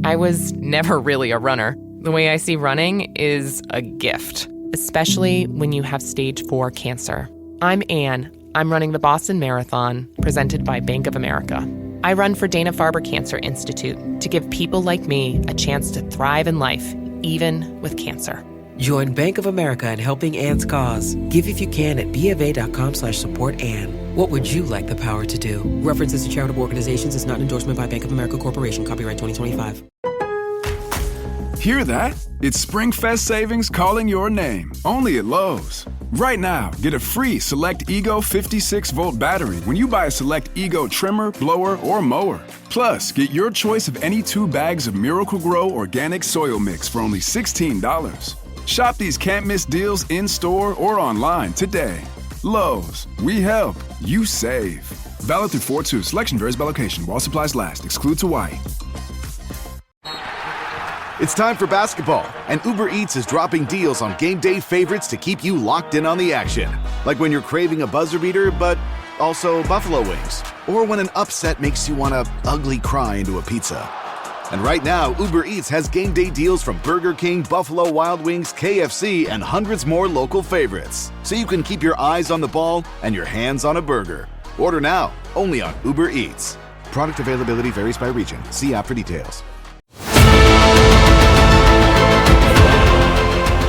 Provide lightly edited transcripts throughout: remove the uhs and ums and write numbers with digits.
I was never really a runner. The way I see running is a gift, especially when you have stage 4 cancer. I'm Anne. I'm running the Boston Marathon, presented by Bank of America. I run for Dana-Farber Cancer Institute to give people like me a chance to thrive in life, even with cancer. Join Bank of America in helping Anne's cause. Give if you can at BofA.com/supportAnne. What would you like the power to do? References to charitable organizations is not an endorsement by Bank of America Corporation. Copyright 2025. Hear that? It's SpringFest savings calling your name. Only at Lowe's. Right now, get a free Select Ego 56-volt battery when you buy a Select Ego trimmer, blower, or mower. Plus, get your choice of any 2 bags of Miracle-Gro organic soil mix for only $16. Shop these can't-miss deals in-store or online today. Lowe's. We help. You save. Valid through 4/2. Selection varies by location. While supplies last. Excludes Hawaii. It's time for basketball, and Uber Eats is dropping deals on game day favorites to keep you locked in on the action. Like when you're craving a buzzer beater, but also buffalo wings. Or when an upset makes you want to ugly cry into a pizza. And right now, Uber Eats has game day deals from Burger King, Buffalo Wild Wings, KFC, and hundreds more local favorites. So you can keep your eyes on the ball and your hands on a burger. Order now, only on Uber Eats. Product availability varies by region. See app for details.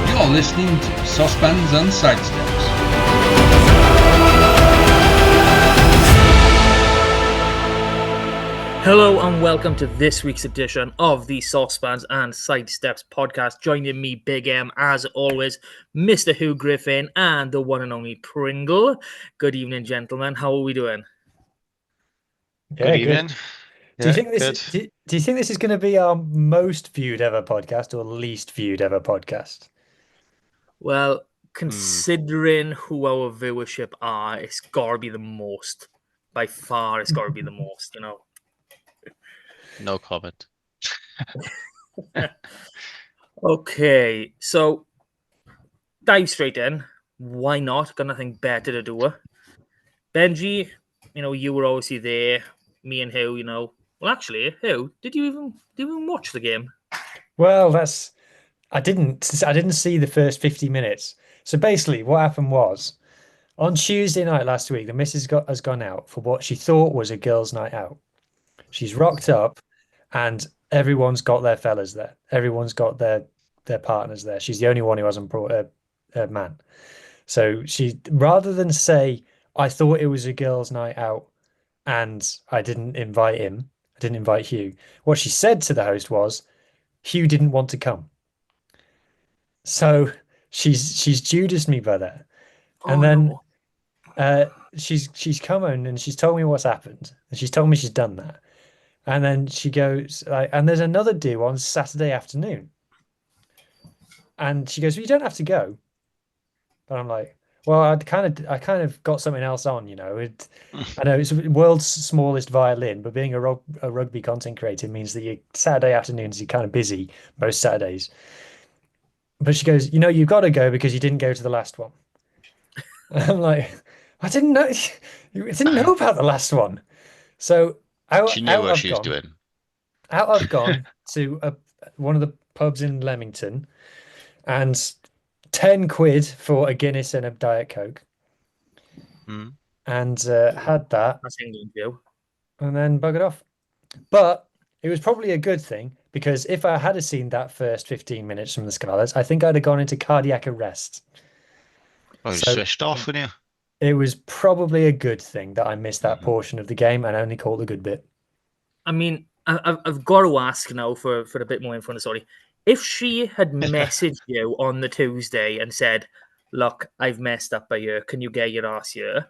You're listening to Saucepans and Sidesteps. Hello and welcome to this week's edition of the Saucepans and Sidesteps podcast. Joining me, Big M, as always, Mr. Huw Griffin and the one and only Pringle. Good evening, gentlemen. How are we doing? Good evening. Do you think this? Do you think this is going to be our most viewed ever podcast or least viewed ever podcast? Well, considering who our viewership are, it's got to be the most. By far, it's got to be the most, you know. No comment. Okay, so dive straight in. Why not? Got nothing better to do. Benji, you know, you were obviously there. Me and Huw, you know. Well, actually, Huw, did you even watch the game? Well, I didn't see the first 50 minutes. So basically, what happened was on Tuesday night last week, the missus has gone out for what she thought was a girls' night out. She's rocked up, and everyone's got their fellas there. Everyone's got their partners there. She's the only one who hasn't brought a man. So she, rather than say, I thought it was a girls' night out and I didn't invite him, I didn't invite Huw, what she said to the host was, Huw didn't want to come. So she's Judased me by that. And then she's come in and she's told me what's happened. And she's told me she's done that. And then she goes, and there's another do on Saturday afternoon. And she goes, well, you don't have to go. But I'm like, well, I kind of got something else on, you know. I know it's the world's smallest violin, but being a rugby content creator means that your Saturday afternoons, you're kind of busy most Saturdays. But she goes, you know, you've got to go because you didn't go to the last one. And I'm like, I didn't know about the last one. So She knew what she was doing. I've gone to one of the pubs in Leamington, and 10 quid for a Guinness and a Diet Coke. And had that. That's England, Joe. And then buggered off. But it was probably a good thing, because if I had seen that first 15 minutes from the Scarlets, I think I'd have gone into cardiac arrest. Oh, you switched off, wouldn't you? It was probably a good thing that I missed that portion of the game and only caught the good bit. I mean, I've got to ask now for a bit more info on the story. If she had messaged you on the Tuesday and said, look, I've messed up by you, can you get your ass here?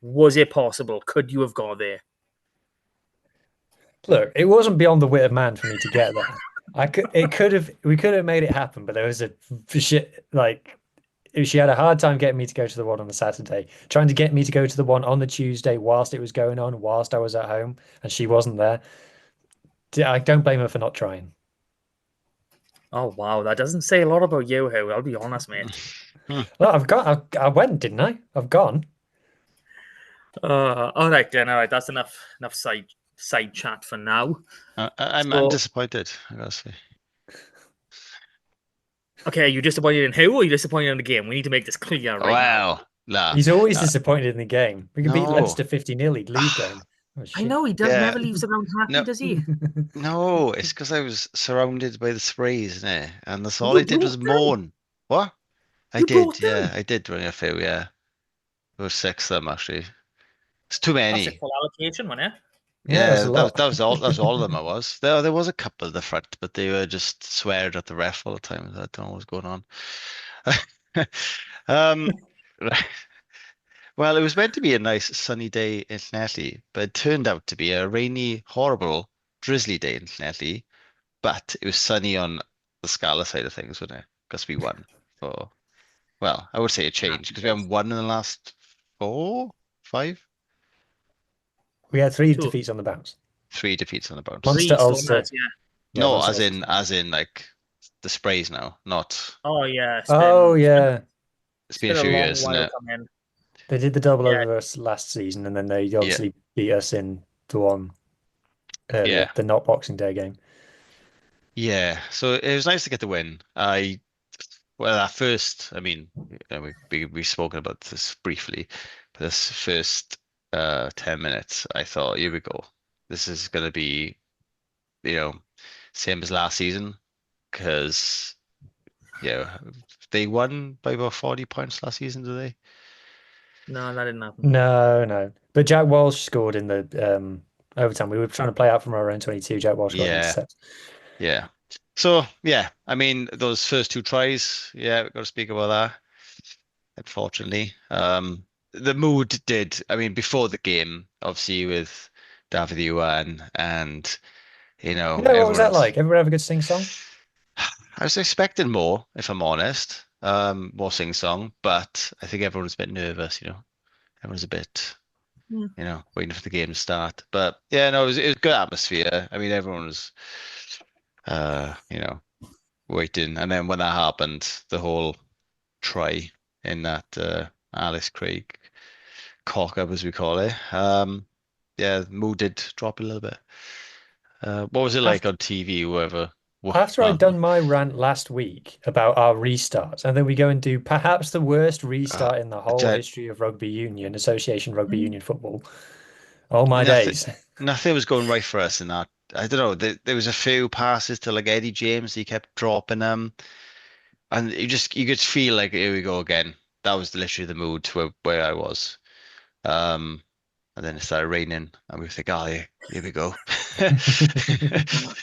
Was it possible? Could you have gone there? Look, it wasn't beyond the wit of man for me to get there. We could have made it happen, but there was she had a hard time getting me to go to the one on the Saturday, trying to get me to go to the one on the Tuesday whilst it was going on, whilst I was at home, and she wasn't there. I don't blame her for not trying. Oh, wow. That doesn't say a lot about you, Huw. I'll be honest, mate. Well, I went, didn't I? I've gone. All right, then. All right. That's enough side chat for now. I'm So- disappointed, I gotta say. Okay, are you disappointed in who, or are you disappointed in the game? We need to make this clear right now. Wow. Nah. He's always disappointed in the game. We could beat No. Leicester 50-0, he'd lose going. Oh, I shit. know he does Yeah. never leaves the ground happy, No. does he? No, it's because I was surrounded by the sprays, innit? And that's all You I did was brought them? moan. What? I You did, brought them? yeah. I did bring a few, yeah. There were 6 of them, actually. It's too That's a many. full allocation, wasn't it? Yeah, that's a Yeah, lot. that was all. That was all of them. I was there. Was a couple at the front, but they were just swearing at the ref all the time. I don't know what's going on. Right. Well, it was meant to be a nice sunny day in Llanelli, but it turned out to be a rainy, horrible, drizzly day in Llanelli. But it was sunny on the Scarlets side of things, wasn't it? Because we won. For well, I would say a change because we haven't won in the last 4, 5, We had 3 Two. defeats on the bounce. 3 defeats on the bounce. Munster, Three Ulster. stormers, yeah. Yeah, No, Munster, as Ulster. in like the sprays now, not. Oh yeah. Oh, yeah. It's It's been a been a few long years, isn't while it? coming. They did the double Yeah. over us last season, and then they obviously beat us in the one earlier, Yeah. the not Boxing Day game. Yeah, so it was nice to get the win. Well, at first, I mean, we've spoken about this briefly, but this first 10 minutes, I thought, here we go. This is gonna be, same as last season, because they won by about 40 points last season, did they? No, that didn't happen. No. But Jack Walsh scored in the overtime. We were trying to play out from our own 22. Jack Walsh got an Yeah. intercept. Yeah. So yeah, I mean those first 2 tries, yeah, we've got to speak about that. Unfortunately, the mood did. I mean, before the game, obviously with David Yuan and What was that like? Everyone have a good sing song? I was expecting more, if I'm honest, more sing song, but I think everyone's a bit nervous. Everyone's a bit, waiting for the game to start. But yeah, no, it was good atmosphere. I mean, everyone was, waiting, and then when that happened, the whole try in that Alice Craig cock up, as we call it. Yeah, the mood did drop a little bit. What was it like on TV? Whoever. After I'd done my rant last week about our restarts, and then we go and do perhaps the worst restart in the whole history of rugby union, association rugby union football. Oh my days. Nothing was going right for us in that. I don't know. There was a few passes to like Eddie James. He kept dropping them. And you could feel like, here we go again. That was literally the mood where I was. And then it started raining, and we were like, oh, yeah, here we go.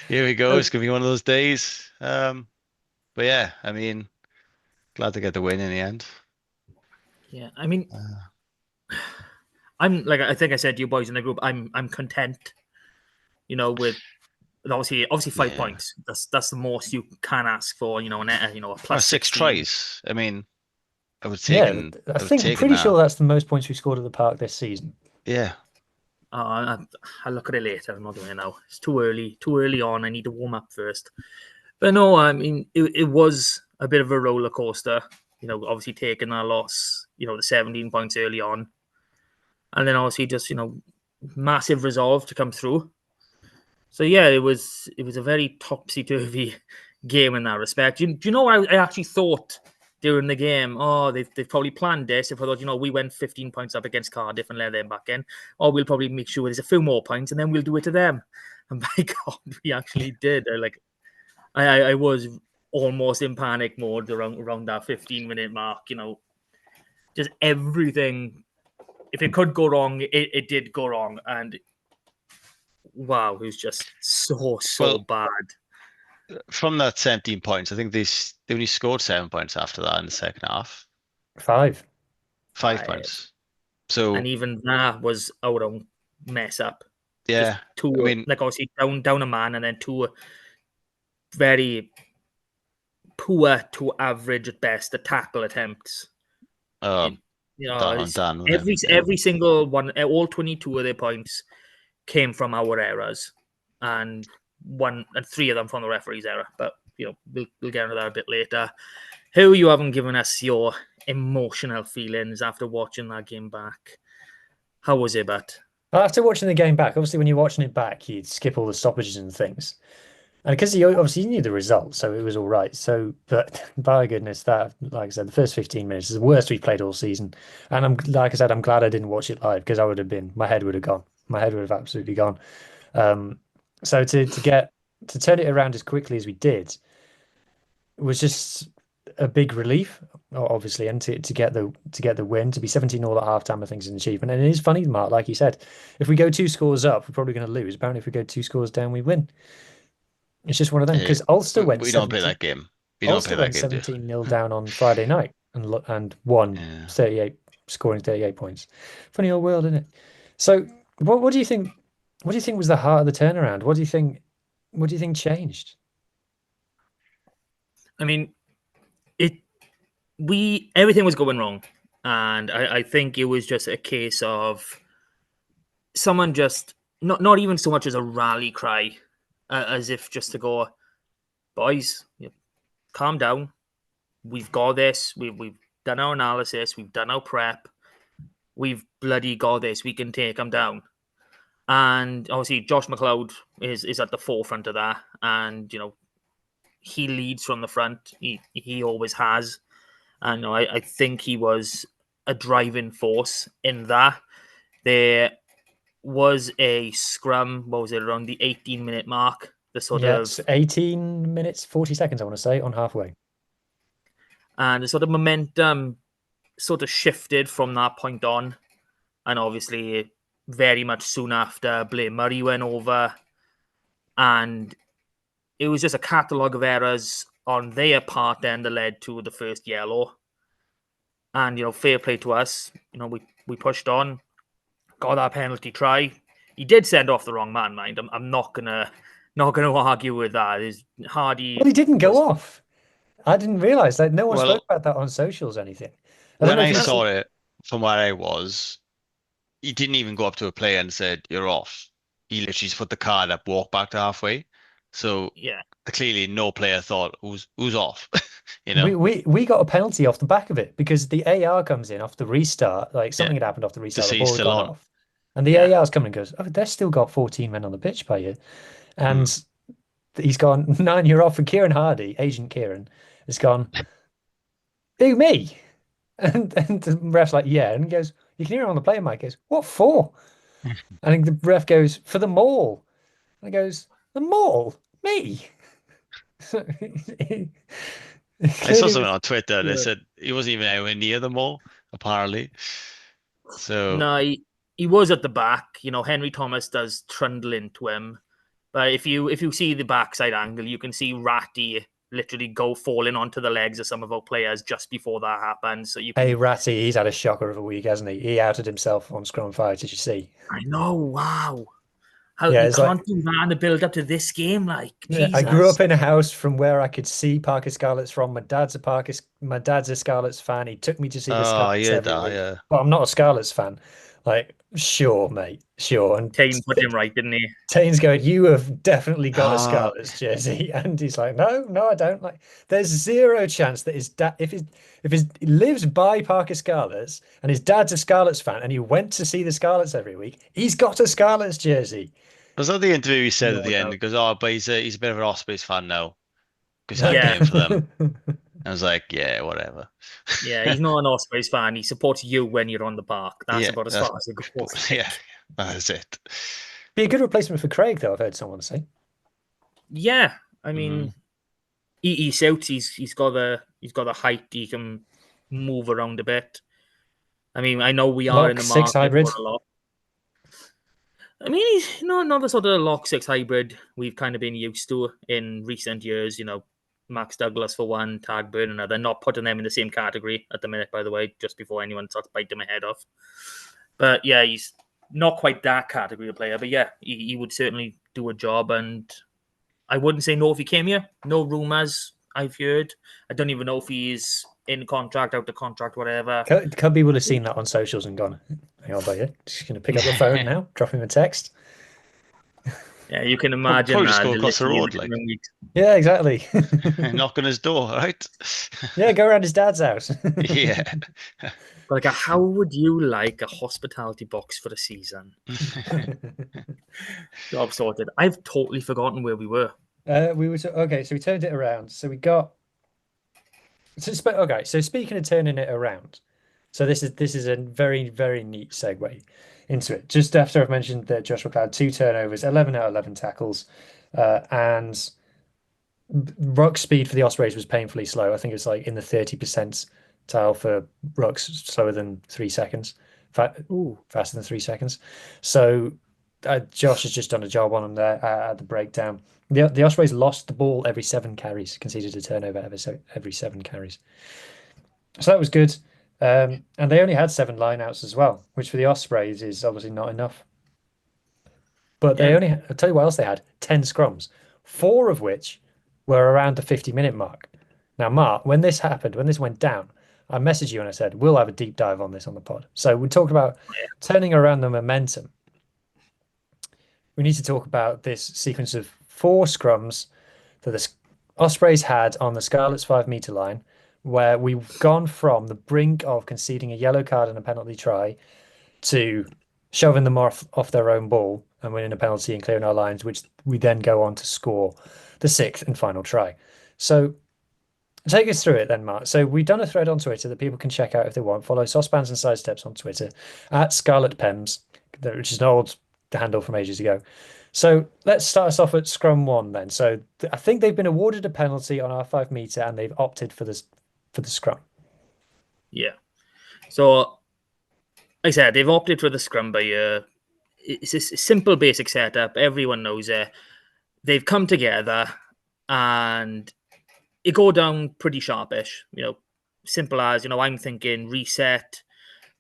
Here we go. It's going to be one of those days. But yeah, I mean, glad to get the win in the end. Yeah, I mean, I'm like I think I said to you boys in the group, I'm content, with obviously 5 points. That's the most you can ask for, a plus 6 16. tries. I mean, I would Yeah, take. I think I'm pretty sure that's the most points we scored at the park this season. Yeah. I'll look at it later. I'm not doing it now. It's too early on. I need to warm up first. But no, I mean, it was a bit of a roller coaster. Obviously taking that loss, the 17 points early on. And then obviously just, massive resolve to come through. So yeah, it was a very topsy-turvy game in that respect. Do you know what I actually thought during the game? Oh, they've probably planned this. If I thought, we went 15 points up against Cardiff and let them back in, we'll probably make sure there's a few more points and then we'll do it to them. And by God, we actually did. I was almost in panic mode around that 15-minute mark. Just everything. If it could go wrong, it did go wrong, and wow, it was just so bad. From that 17 points, I think they only scored 7 points after that in the second half. 5 points. So, and even that was our own mess up. Yeah, just obviously down a man, and then 2 very poor to average at best tackle attempts. Every single one, all 22 of their points came from our errors, and 3 of them from the referee's error. But we'll get into that a bit later. Huw, you haven't given us your emotional feelings after watching that game back. How was it, but? After watching the game back, obviously when you're watching it back, you'd skip all the stoppages and things. And because he obviously knew the result, so it was all right. So, but by goodness, that, like I said, the first 15 minutes is the worst we've played all season. And like I said, I'm glad I didn't watch it live because I would have been, my head would have gone. My head would have absolutely gone. So to turn it around as quickly as we did was just a big relief, obviously, and to get the win, to be 17-0 at halftime, I think is an achievement. And it is funny, Mark, like you said, if we go 2 scores up, we're probably going to lose. Apparently, if we go 2 scores down, we win. It's just one of them because Ulster went We don't play that game. We don't play Ulster went that game, 17-0 down on Friday night and won Yeah. 38, scoring 38 points. Funny old world, isn't it? So, what do you think? What do you think was the heart of the turnaround? What do you think? What do you think changed? I mean, everything was going wrong, and I think it was just a case of someone just not even so much as a rally cry, as if just to go, boys, calm down. We've got this. We've done our analysis. We've done our prep. We've bloody got this. We can take them down. And obviously, Josh McLeod is at the forefront of that, and he leads from the front. He always has. And I think he was a driving force in that. There was a scrum, what was it, around the 18-minute mark? It's 18 minutes, 40 seconds, I want to say, on halfway. And the sort of momentum sort of shifted from that point on. And obviously, very much soon after, Blair Murray went over. And it was just a catalogue of errors on their part then that led to the first yellow. And, fair play to us. We pushed on, got that penalty try. He did send off the wrong man, mind. I'm not gonna argue with that. Hardy. Well, he didn't go off. I didn't realise that. No one spoke about that on socials or anything. When I saw it from where I was, he didn't even go up to a player and said, "You're off." He literally just put the card up, walked back to halfway. So yeah, clearly no player thought who's off. We got a penalty off the back of it because the AR comes in off the restart. Like something had happened off the restart. The ball had gone off. And the AR's coming and goes, "Oh, they've still got 14 men on the pitch by you." And he's gone, "9, you're off." And Kieran Hardy, Agent Kieran, has gone, "Who, me?" And the ref's like, "Yeah." And he goes, you can hear him on the player mic, goes, "What for?" And the ref goes, "For the maul." And he goes, "The maul? Me?" I saw something on Twitter that said he wasn't even anywhere near the mall, apparently. So no, he was at the back. Henry Thomas does trundle into him, but if you see the backside angle, you can see Ratty literally go falling onto the legs of some of our players just before that happens. So Hey, Ratty, he's had a shocker of a week, hasn't he? He outed himself on Scrum Fight, did you see? I know, wow. How you can't do that in the build up to this game, like Jesus. I grew up in a house from where I could see Parker Scarlets from. My dad's a Scarlets fan. He took me to see the Scarlets every week. But I'm not a Scarlets fan. Like, sure, mate, sure. And Tane put him right, didn't he? Tane's going, "You have definitely got a Scarlets jersey," and he's like, "No, I don't." Like, there's zero chance that his dad, if he lives by Parker Scarlets and his dad's a Scarlets fan and he went to see the Scarlets every week, he's got a Scarlets jersey. Was that the interview he said at the end? He goes, "Oh, but he's a bit of an Ospreys fan now because I'm playing for them." I was like, "Yeah, whatever." Yeah, he's not an Ospreys fan. He supports you when you're on the park. That's about as far as it goes. Yeah, that's it. Be a good replacement for Craig, though. I've heard someone say. Yeah, I mean, he's out. He's got the height. He can move around a bit. I mean, I know we are in the market 6 hybrid. for a lot. I mean, he's not the sort of Lock 6 hybrid we've kind of been used to in recent years. Max Douglas for one, Tagburn another. Not putting them in the same category at the minute, by the way, just before anyone starts biting my head off. But yeah, he's not quite that category of player. But yeah, he would certainly do a job. And I wouldn't say no if he came here. No rumours I've heard. I don't even know if he's in contract, out of contract, whatever. Cubby would have seen that on socials and gone, "Hang on, buddy, just going to pick up the phone now, drop him a text." Yeah, you can imagine probably that. just go across the road, like. Yeah, exactly. Knock on his door, right? Yeah, go around his dad's house. Yeah. Like, how would you like a hospitality box for a season? Job sorted. I've totally forgotten where we were. Okay, so we turned it around. So we got okay, so speaking of turning it around, so this is a very, very neat segue into it. Just after I've mentioned that Josh McLeod, 2 turnovers, 11 out of 11 tackles, and ruck speed for the Ospreys was painfully slow. I think it's like in the 30 percentile for rucks slower than 3 seconds, faster than 3 seconds. So Josh has just done a job on him there at the breakdown. The Ospreys lost the ball every 7 carries, conceded a turnover every 7 carries. So that was good. And they only had 7 lineouts as well, which for the Ospreys is obviously not enough. But they Yeah. only, I'll tell you what else they had, 10 scrums, 4 of which were around the 50-minute mark. Now, Mark, when this happened, when this went down, I messaged you and I said, we'll have a deep dive on this on the pod. So we talked about turning around the momentum. We need to talk about this sequence of 4 scrums that the Ospreys had on the Scarlets 5-meter line, where we've gone from the brink of conceding a yellow card and a penalty try to shoving them off their own ball and winning a penalty and clearing our lines, which we then go on to score the 6th and final try. So take us through it then, Mark. So we've done a thread on Twitter that people can check out if they want. Follow Saucepans and Sidesteps on Twitter at Scarlet Pems, which is an old handle from ages ago. So let's start us off at scrum 1 then. So I think they've been awarded a penalty on our 5-meter and they've opted for the scrum. Yeah. So, like I said, they've opted for the scrum by it's a simple, basic setup. Everyone knows it. They've come together and it go down pretty sharpish. Simple as, I'm thinking reset.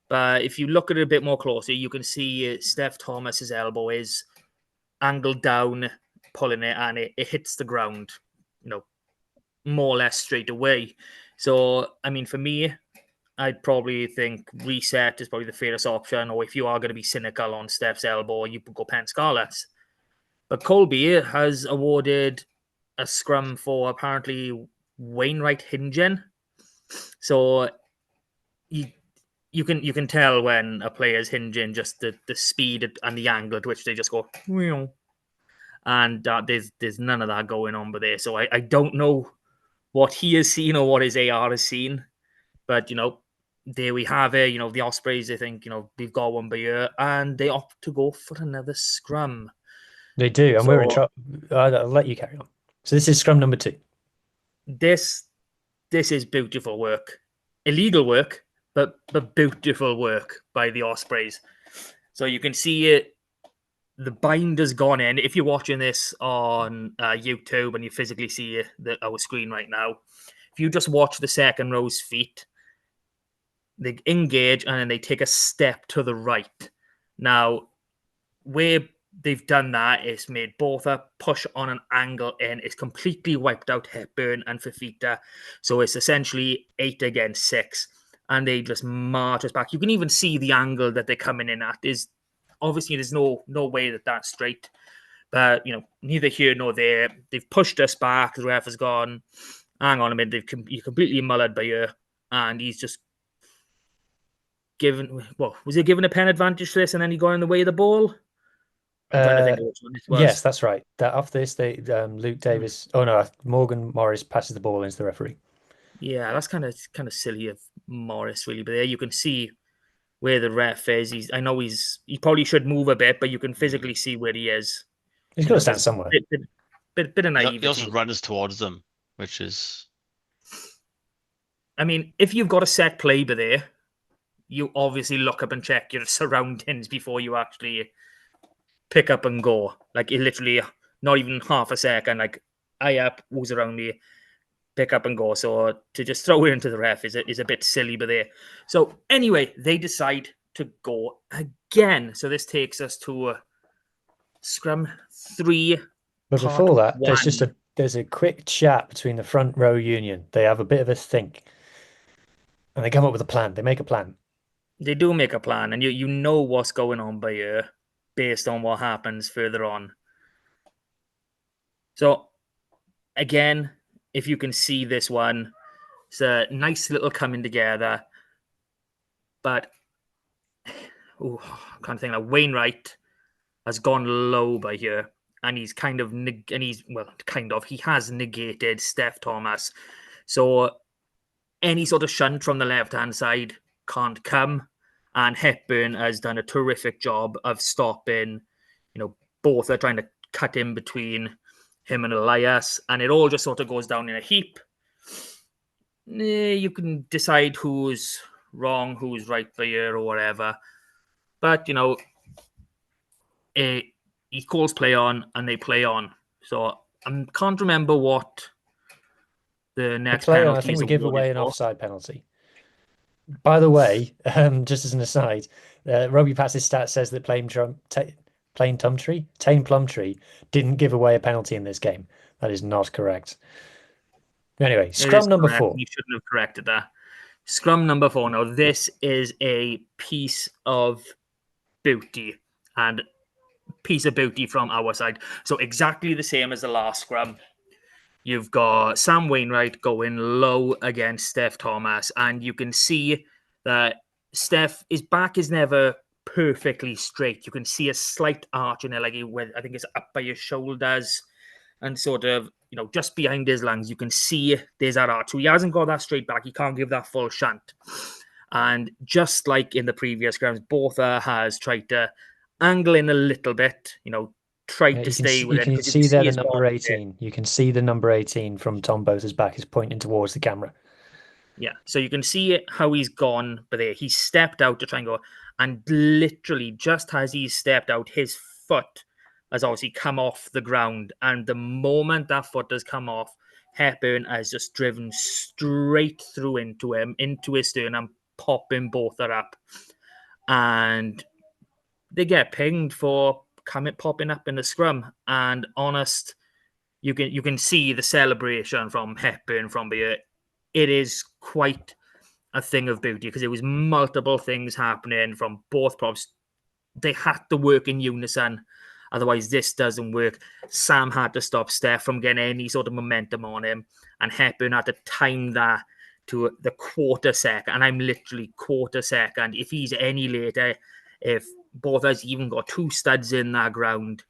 But if you look at it a bit more closely, you can see Steph Thomas's elbow is angled down, pulling it, and it hits the ground, more or less straight away. So, I mean, for me, I'd probably think reset is probably the fairest option. Or if you are going to be cynical on Steph's elbow, you could go Penn Scarlets. But Colby has awarded a scrum for apparently Wainwright Hingen. So you can tell when a player's hinging, just the speed and the angle at which they just go, and there's none of that going on with there. So I don't know what he has seen or what his AR has seen, but there we have it. The Ospreys, they think we've got one by year, and they opt to go for another scrum. They do, and we're in trouble. I'll let you carry on. So this is scrum number 2. This is beautiful work, illegal work, but beautiful work by the Ospreys. So you can see it. The bind has gone in. If you're watching this on YouTube and you physically see our screen right now, if you just watch the second row's feet, they engage and then they take a step to the right. Now, where they've done that, it's made Botha push on an angle in. It's completely wiped out Hepburn and Fafita. So it's essentially 8 against 6. And they just march us back. You can even see the angle that they're coming in at. Obviously, there's no way that that's straight. But, neither here nor there. They've pushed us back. The ref has gone, hang on a minute, you're completely mullered by you. And he's just given, was he given a pen advantage to this and then he got in the way of the ball? I'm trying to think of which one it was. Yes, that's right. That after this, Luke Davis. Oh no, Morgan Morris passes the ball into the referee. Yeah, that's kind of silly of Morris, really. But there you can see where the ref is. I know he probably should move a bit, but you can physically see where he is. He's got to stand somewhere. Bit of naivety. He also runs towards them, which is. I mean, if you've got a set play by there, you obviously look up and check your surroundings before you actually pick up and go. Like, it literally, not even half a second, like, eye up, who's around me, pick up and go. So to just throw it into the ref is a bit silly, but there. So anyway, they decide to go again. So this takes us to scrum 3. But before that, there's a quick chat between the front row union. They have a bit of a think, and they come up with a plan. They make a plan. They do make a plan, and you know what's going on by here based on what happens further on. So again, if you can see this one, it's a nice little coming together. but I can't think of Wainwright has gone low by here, and he has negated Steph Thomas. So any sort of shunt from the left-hand side can't come, and Hepburn has done a terrific job of stopping, both are trying to cut in between him and Elias, and it all just sort of goes down in a heap. You can decide who's wrong, who's right for you, or whatever. But, he calls play on, and they play on. So I can't remember what the next Play on, penalty I think is we give awarded away an for. offside penalty. By the way, just as an aside, Roby Pass's stat says that Tane Plumtree didn't give away a penalty in this game. That is not correct. Anyway, It scrum is number correct. 4. You shouldn't have corrected that. Scrum number 4. Now, this is a piece of beauty, and piece of beauty from our side. So exactly the same as the last scrum. You've got Sam Wainwright going low against Steph Thomas, and you can see that his back is never perfectly straight. You can see a slight arch in it, I think it's up by his shoulders and sort of, just behind his lungs. You can see there's that arch. So he hasn't got that straight back. He can't give that full shunt. And just like in the previous scrums, Botha has tried to angle in a little bit, tried to stay with You it. can see there the number 18. You can see the number 18 from Tom Botha's back is pointing towards the camera. Yeah, so you can see how he's gone, but there he stepped out to try and go, and literally just as he stepped out, his foot has obviously come off the ground, and the moment that foot has come off, Hepburn has just driven straight through into him, into his sternum, popping Botha up, and they get pinged for popping up in the scrum. And honest, you can see the celebration from Hepburn from here. It is quite a thing of beauty because there was multiple things happening from both props. They had to work in unison. Otherwise, this doesn't work. Sam had to stop Steph from getting any sort of momentum on him, and Hepburn had to time that to the quarter second. And I'm literally quarter second. If he's any later, if both us even got 2 studs in that ground,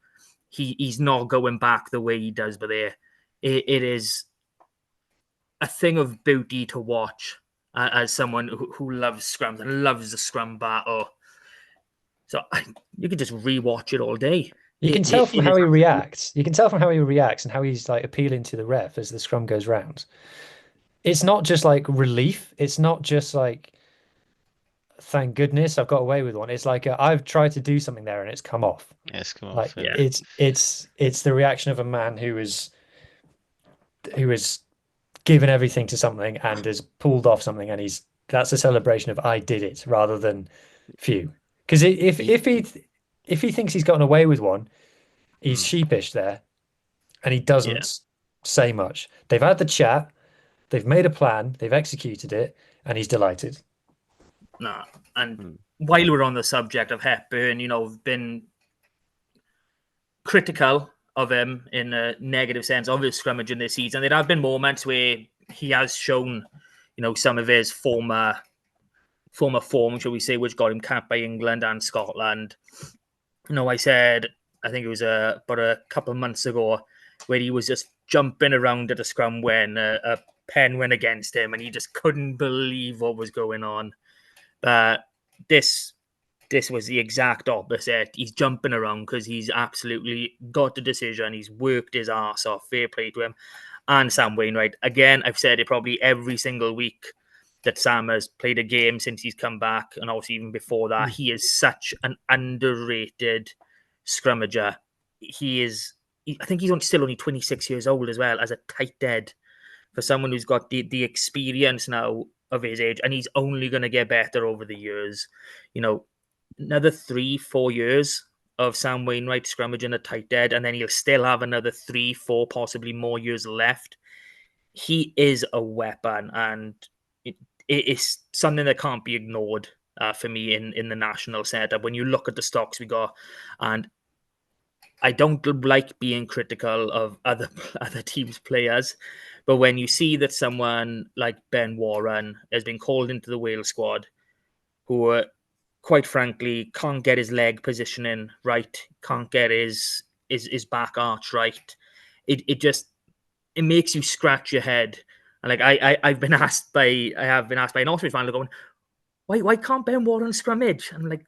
he's not going back the way he does. But it is a thing of beauty to watch as someone who loves scrums and loves the scrum battle. So you can just rewatch it all day. You can tell from how he reacts. You can tell from how he reacts and how he's appealing to the ref as the scrum goes round. It's not just relief. It's not just thank goodness I've got away with one. It's I've tried to do something there and it's come off. Yeah, it's come off. Yeah. It's the reaction of a man who is given everything to something and has pulled off something, and that's a celebration of I did it rather than phew. Because if he thinks he's gotten away with one, he's sheepish there, and he doesn't say much. They've had the chat, they've made a plan, they've executed it, and he's delighted. No, and while we're on the subject of Hepburn, I've been critical of him in a negative sense of his scrummaging this season. There have been moments where he has shown, some of his former form, shall we say, which got him capped by England and Scotland. I said, I think it was about a couple of months ago, where he was just jumping around at a scrum when a pen went against him, and he just couldn't believe what was going on. This was the exact opposite. He's jumping around because he's absolutely got the decision. He's worked his ass off. Fair play to him. And Sam Wainwright. Again, I've said it probably every single week that Sam has played a game since he's come back. And also even before that, he is such an underrated scrummager. I think he's still only 26 years old as well, as a tight dead for someone who's got the experience now of his age. And he's only going to get better over the years. Another 3-4 years of Sam Wainwright scrummaging a tight dead, and then he'll still have another 3-4, possibly more years left. He is a weapon, and it is something that can't be ignored for me in the national setup. When you look at the stocks we got, and I don't like being critical of other teams' players, but when you see that someone like Ben Warren has been called into the Wales squad, who, quite frankly, can't get his leg positioning right, can't get his back arch right. It makes you scratch your head. And like I have been asked by an Osprey fan going, why can't Ben Warren scrimmage? And like,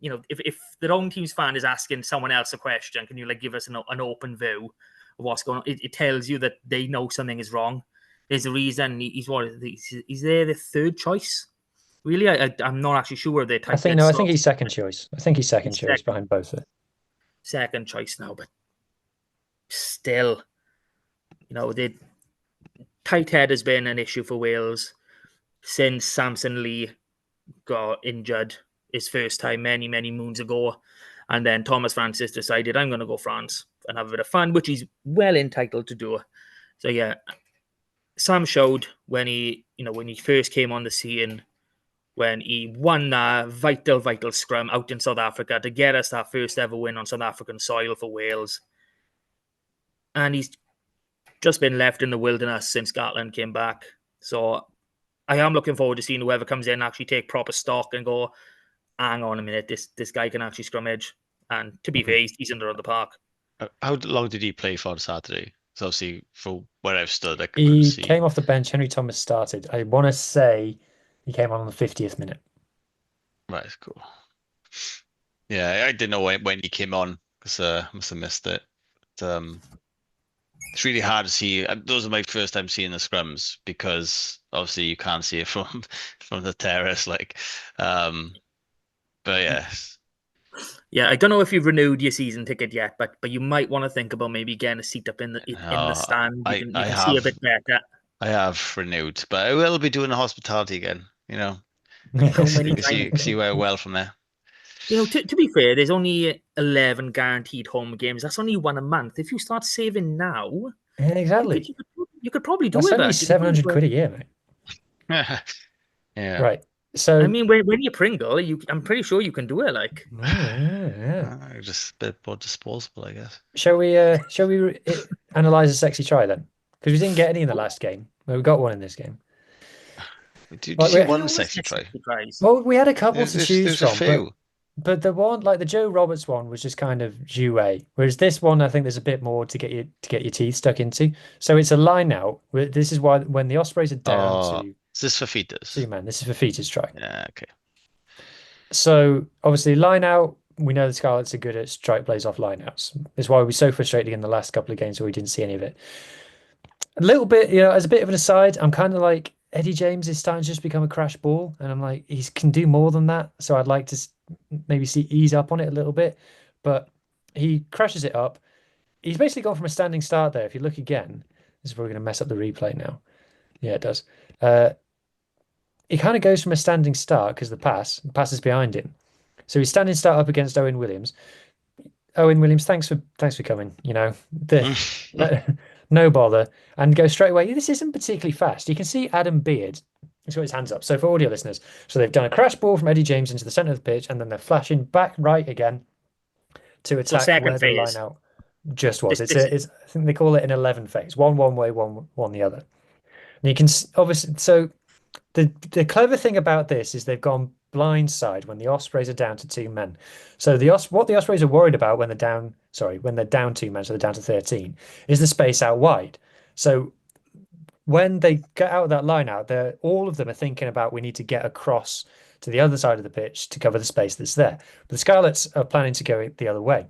if their own team's fan is asking someone else a question, can you like give us an open view of what's going on? It tells you that they know something is wrong. There's a reason he's there the third choice. Really, I'm not actually sure they. I think he's second choice. I think he's second choice behind both of it. Second choice now, but still, the tight head has been an issue for Wales since Samson Lee got injured his first time many moons ago, and then Thomas Francis decided, I'm going to go France and have a bit of fun, which he's well entitled to do. So yeah, Sam showed when he first came on the scene, when he won that vital scrum out in South Africa to get us that first ever win on South African soil for Wales. And he's just been left in the wilderness since Scotland came back. So I am looking forward to seeing whoever comes in actually take proper stock and go, hang on a minute, this guy can actually scrummage. And to be fair, he's in the park. How long did he play for on Saturday? So obviously, for where I've stood, he came off the bench. Henry Thomas started. I want to say he came on the 50th minute. Right, cool. Yeah, I didn't know when he came on because I must have missed it. But, it's really hard to see. Those are my first time seeing the scrums because obviously you can't see it from the terrace. But yes. Yeah, I don't know if you've renewed your season ticket yet, but you might want to think about maybe getting a seat up in the stand. You can see a bit better. I have renewed, but I will be doing the hospitality again. You can see where well from there. To be fair, there's only 11 guaranteed home games. That's only one a month. If you start saving now, yeah, exactly, you could probably do it. That's only 700 quid a year, mate. Yeah. Right. So I mean, when you Pringle, I'm pretty sure you can do it. Like, yeah. Just a bit more disposable, I guess. Shall we analyze a sexy try then? Because we didn't get any in the last game. Well, we got one in this game. Did you see one sexy try? Well, we had a couple to choose from. A few. But the one, like the Joe Roberts one, was just kind of jouet. Whereas this one, I think there's a bit more to get your teeth stuck into. So it's a line out. This is why when the Ospreys are down to. Is this Fafita's? 2 man. This is Fafita's try. Yeah, okay. So obviously, line out. We know the Scarlets are good at strike plays off line outs. That's why we were so frustrated in the last couple of games where we didn't see any of it. A little bit, as a bit of an aside, I'm kind of like Eddie James is starting to just become a crash ball, and I'm like he can do more than that. So I'd like to maybe ease up on it a little bit, but he crashes it up. He's basically gone from a standing start there. If you look again, this is probably going to mess up the replay now. Yeah, it does. He kind of goes from a standing start because the pass is behind him. So he's standing start up against Owen Williams. Owen Williams, thanks for coming. No bother, and go straight away. This isn't particularly fast. You can see Adam Beard. He's got his hands up. So for audio listeners, so they've done a crash ball from Eddie James into the centre of the pitch, and then they're flashing back right again to attack where the line out just was. It's I think they call it an 11 phase. One way, one the other. And you can obviously. So the clever thing about this is they've gone blindside when the Ospreys are down to 2 men. So what the Ospreys are worried about when they're down 2 men, so they're down to 13, is the space out wide. So when they get out of that line out, all of them are thinking about we need to get across to the other side of the pitch to cover the space that's there. But the Scarlets are planning to go the other way.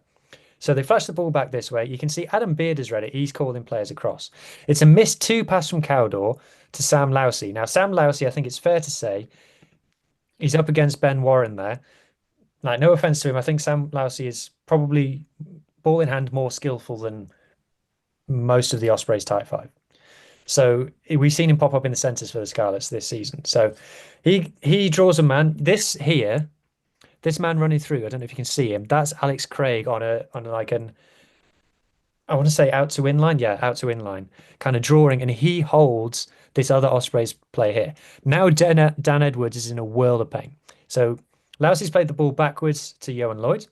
So they flash the ball back this way. You can see Adam Beard has read it. He's calling players across. It's a missed 2 pass from Cowdor to Sam Lousy. Now, Sam Lousy, I think it's fair to say, he's up against Ben Warren there. Like, no offense to him. I think Sam Lousy is probably ball in hand more skillful than most of the Ospreys type 5. So we've seen him pop up in the centres for the Scarlets this season. So he draws a man. This man running through, I don't know if you can see him. That's Alex Craig on like an, I want to say out to in line. Yeah, out to in line, kind of drawing, and he holds this other Ospreys play here. Now Dan Edwards is in a world of pain. So Lousy's played the ball backwards to Johan Lloyd.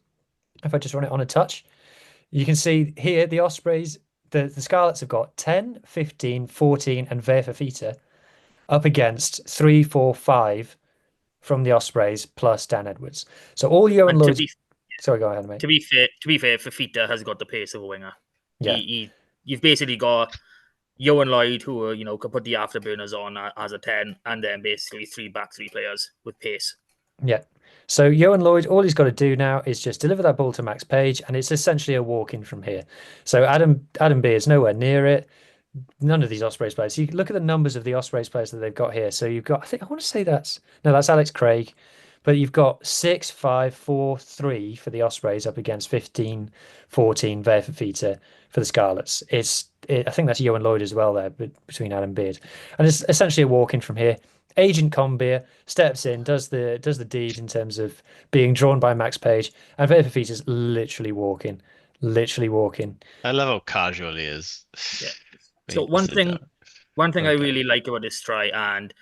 If I just run it on a touch, you can see here the Ospreys, the Scarlets have got 10, 15, 14, and Ver Fafita up against 3, 4, 5 from the Ospreys plus Dan Edwards. So all Huw and And Lloyd's. Sorry, go ahead, mate. to be fair, Fafita has got the pace of a winger. Yeah. You've basically got Joe and Lloyd, who are, can put the afterburners on as a 10, and then basically three players with pace. Yeah. So Johan Lloyd, all he's got to do now is just deliver that ball to Max Page, and it's essentially a walk in from here. So Adam Beard's nowhere near it. None of these Ospreys players. You look at the numbers of the Ospreys players that they've got here. So you've got, I want to say that's Alex Craig, but you've got 6, 5, 4, 3 for the Ospreys up against 15, 14 Verfafita for the Scarlets. I think that's Johan Lloyd as well there, between Adam Beard, and it's essentially a walk in from here. Agent Combeer steps in, does the deed in terms of being drawn by Max Page, and Verfafita's literally walking. I love how casual he is. Yeah. So one thing I really like about this try, and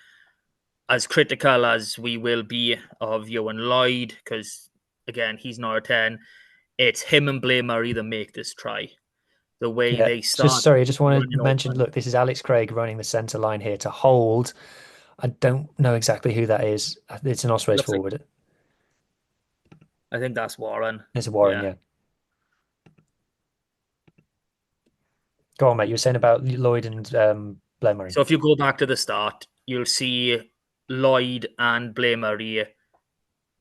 as critical as we will be of Johan Lloyd, because again he's not a 10, it's him and Blair Murray that make this try. The way they start. I just want to mention. Look, this is Alex Craig running the centre line here to hold. I don't know exactly who that is. It's an Ospreys forward. I think that's Warren. It's a Warren, yeah. Go on, mate. You were saying about Lloyd and Blair Murray. So if you go back to the start, you'll see Lloyd and Blair Murray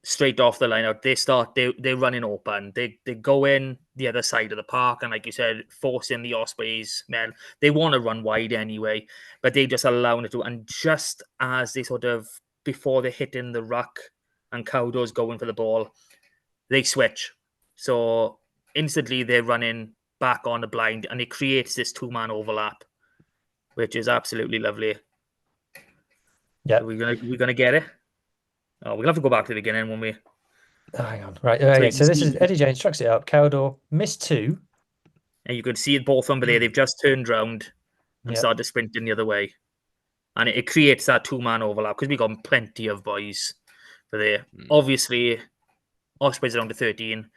straight off the line out. They're running open. They go in the other side of the park, and like you said, forcing the Ospreys, man, they want to run wide anyway, but they just allowing it to. And just as they before they hit in the ruck and Cowdo's going for the ball, they switch. So instantly they're running back on the blind, and it creates this 2-man overlap, which is absolutely lovely. Yeah, so we're gonna get it. Oh, we'll have to go back to the beginning when we. Oh, hang on, right? Okay, so this is Eddie James trucks it up. Cowdor missed 2, and you could see it both over there. They've just turned round and started sprinting the other way, and it creates that 2-man overlap because we got plenty of boys for there. Obviously, Ospreys are down to 13.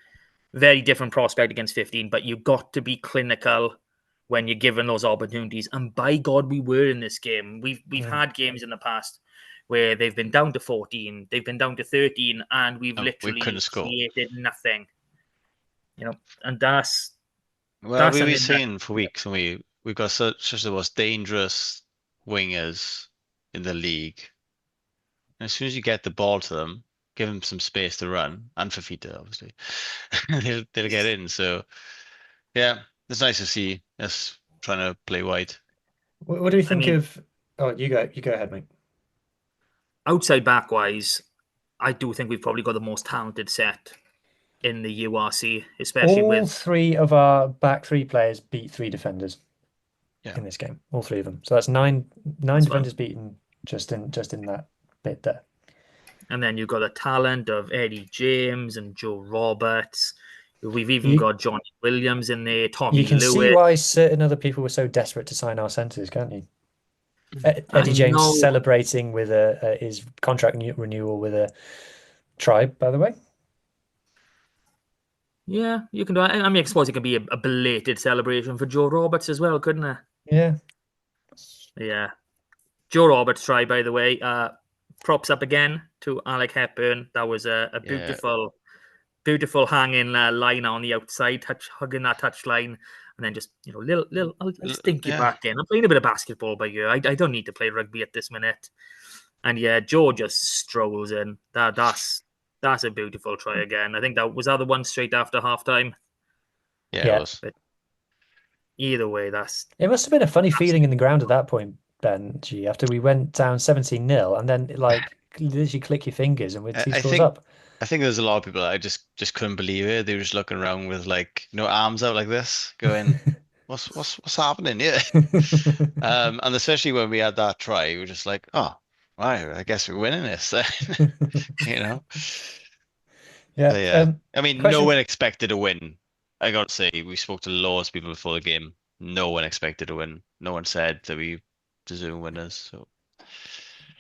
Very different prospect against 15, but you've got to be clinical when you're given those opportunities. And by God, we were in this game. We've had games in the past where they've been down to 14, they've been down to 13, and we've literally created nothing. And that's we've been saying for weeks, and we've got such the most dangerous wingers in the league. And as soon as you get the ball to them, give them some space to run, and Fafita, obviously, they'll get in. So, yeah, it's nice to see us trying to play wide. What do you think of? Oh, you go ahead, mate. Outside back wise, I do think we've probably got the most talented set in the URC, especially all 3 of our back 3 players beat 3 defenders in this game. All 3 of them. So that's 9 defenders beaten just in that bit there. And then you've got the talent of Eddie James and Joe Roberts. We've even got Johnny Williams in there, Tommy Lewis. You can see why certain other people were so desperate to sign our centres, can't you? Eddie James celebrating with his contract renewal with a tribe, by the way. Yeah, you can do it. I mean, I suppose it could be a belated celebration for Joe Roberts as well, couldn't it? Yeah. Yeah. Joe Roberts try, by the way. Props up again to Alec Hepburn. That was a beautiful hanging line on the outside, hugging that touch line, and then just I'll stink you back in. I'm playing a bit of basketball by you. I don't need to play rugby at this minute. And yeah, Joe just strolls in. That's a beautiful try again. I think that was the one straight after halftime. Yeah, it was. But either way, it must have been a funny feeling in the ground at that point, Ben Gie, after we went down 17-0, and then literally click your fingers and we're 2 scores up. I think there's a lot of people that I just couldn't believe it. They were just looking around with arms out like this, going, "What's happening here?" And especially when we had that try, we were just like, "Oh, right, I guess we're winning this." Yeah. I mean, no one expected a win. I got to say, we spoke to loads of people before the game. No one expected a win. No one said that we deserve winners. So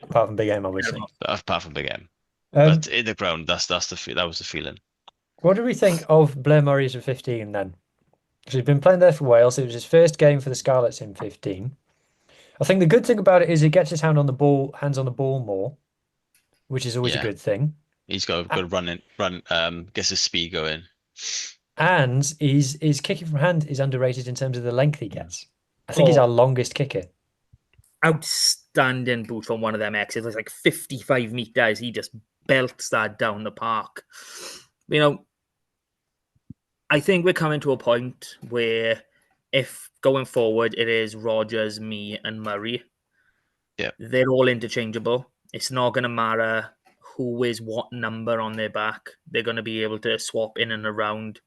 apart from Big M, obviously. Apart from Big M. But in the ground, that was the feeling. What do we think of Blair Murray's at 15 then? Because he's been playing there for Wales. It was his first game for the Scarlets in 15. I think the good thing about it is he gets his hands on the ball more. which is always a Yeah, good thing. he's got a A- good gets his speed going. And his kicking from hand is underrated in terms of the length he gets. I think he's our Oh, longest kicker. outstanding boot from one of them exits. It's like 55 meters. He just belts that down the park. You know, I think we're coming to a point where if going forward it is Rogers, me, and Murray, Yeah. they're all interchangeable. It's not going to matter who is what number on their back. They're going to be able to swap in and around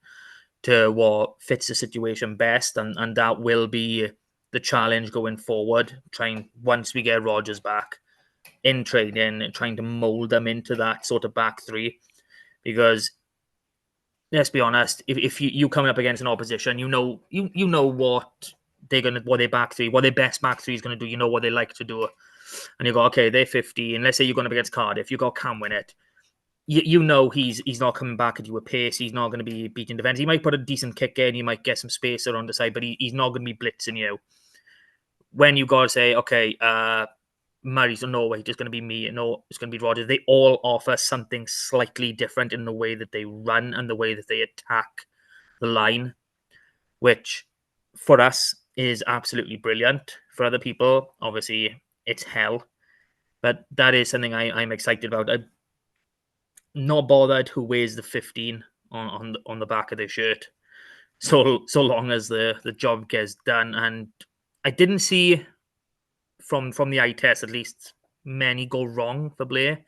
to what fits the situation best, and that will be the challenge going forward. Trying once we get Rogers back in training, and trying to mold them into that sort of back three, because let's be honest, if you coming up against an opposition, you know what what their back three, what their best back three is gonna do. You know what they like to do, and you go, okay, they're 50, and let's say you're going up against Cardiff, you got Cam win it. You know he's not coming back at you with pace. He's not going to be beating defense. He might put a decent kick in. He might get some space around the side, but he's not going to be blitzing you. When you got to say, okay, Murray's no way, it's going to be me. No, it's going to be Rogers. They all offer something slightly different in the way that they run and the way that they attack the line, which for us is absolutely brilliant. For other people, obviously, it's hell. But that is something I'm excited about. I'm not bothered who wears the 15 on the back of their shirt, so long as the job gets done. And I didn't see from the eye test at least many go wrong for Blair.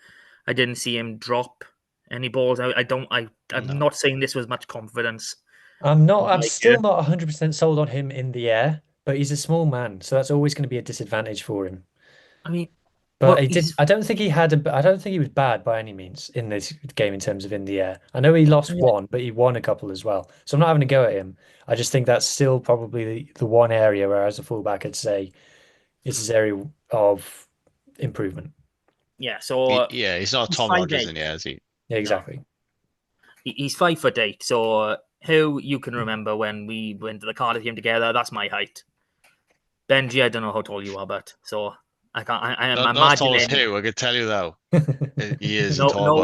I didn't see him drop any balls. I'm No. not saying this with much confidence. I'm still not 100% sold on him in the air, but he's a small man, so that's always going to be a disadvantage for him. I mean, But well, he did. I don't think I don't think he was bad by any means in this game in terms of in the air. I know he lost one, but he won a couple as well. So I'm not having a go at him. I just think that's still probably the one area where, as a fullback, I'd say is his area of improvement. yeah. So Yeah, he's not he's Tom Rogers 5'8". in here, is he? Yeah, No, exactly. he's 5'8". So Huw, you can remember when we went to the Cardiff game together. That's my height. Benji, I don't know how tall you are, but so I can't. I am Not as tall as imagining. Hugh, I can tell you though. He is a No, tall boy.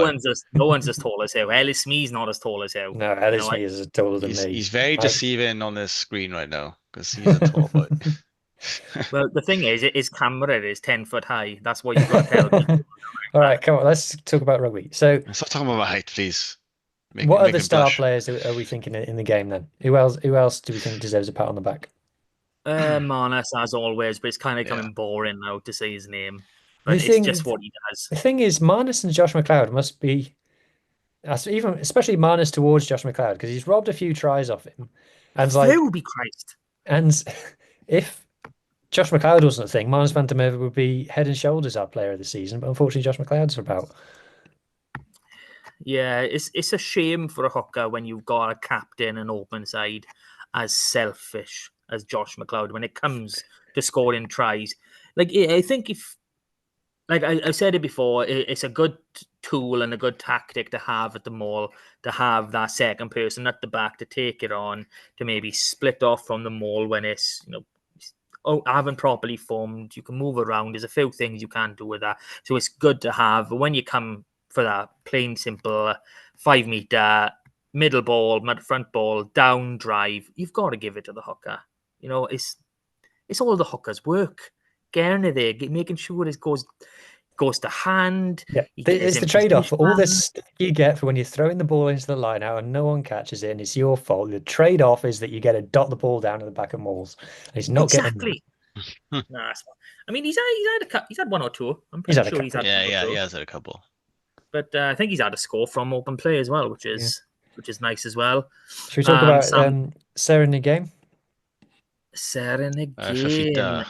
no one's as tall as Huw. Ellis Smee's not as tall as Huw. No, Ellis Me is taller than me. He's very I- deceiving on this screen right now because he's a tall boy. Well, the thing is, his camera is 10 foot high. That's what you've got to tell people. All right, come on, let's talk about rugby. So, Stop talking about my height, please. what Make other me star blush. players are we thinking in the game then? Who else do we think deserves a pat on the back? Manus, as always, but it's kind of Yeah. becoming boring now to say his name. The But it's thing, just what he does. the thing is, Marnus and Josh McLeod must be, even especially Marnus towards Josh McLeod, because he's robbed a few tries off him, and like, Phil be Christ. and if Josh McLeod wasn't a thing, Marnus van der Merwe would be head and shoulders our player of the season. But unfortunately, Josh McLeod's about. Yeah, it's a shame for a hooker when you've got a captain and open side as selfish as Josh McLeod when it comes to scoring tries. Like I think if, like I've said it before, it's a good tool and a good tactic to have at the mall, to have that second person at the back to take it on, to maybe split off from the mall when it's, haven't properly formed. You can move around. There's a few things you can do with that. So it's good to have. But when you come for that plain, simple 5 meter middle ball, front ball, down drive, you've got to give it to the hooker. It's all the hooker's work. Getting it there, making sure it goes to hand. Yeah, it's the trade-off. All this stuff you get for when you're throwing the ball into the line out and no one catches it and it's your fault. The trade-off is that you get to dot the ball down to the back of Moles. And he's not getting that. Nah, I mean, he's had one or two. I'm He's pretty had a sure he's had Yeah, one or yeah, two. he has had a couple. But I think he's had a score from open play as well, which is nice as well. Should we talk about Sarah in the game? Sarah in the game Fafita.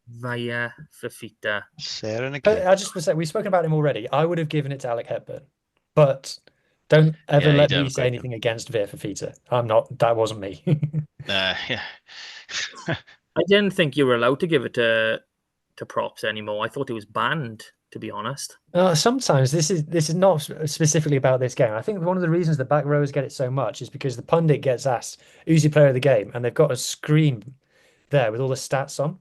via Fafita. Sarah in the But game. I just want to say, we've spoken about him already. I would have given it to Alec Hepburn, but don't ever Yeah, he let did me have a say great anything against Veer Fafita. That wasn't me. Yeah. I didn't think you were allowed to give it to props anymore. I thought it was banned, to be honest. Sometimes this is not specifically about this game. I think one of the reasons the back rowers get it so much is because the pundit gets asked who's your player of the game, and they've got a screen there with all the stats on.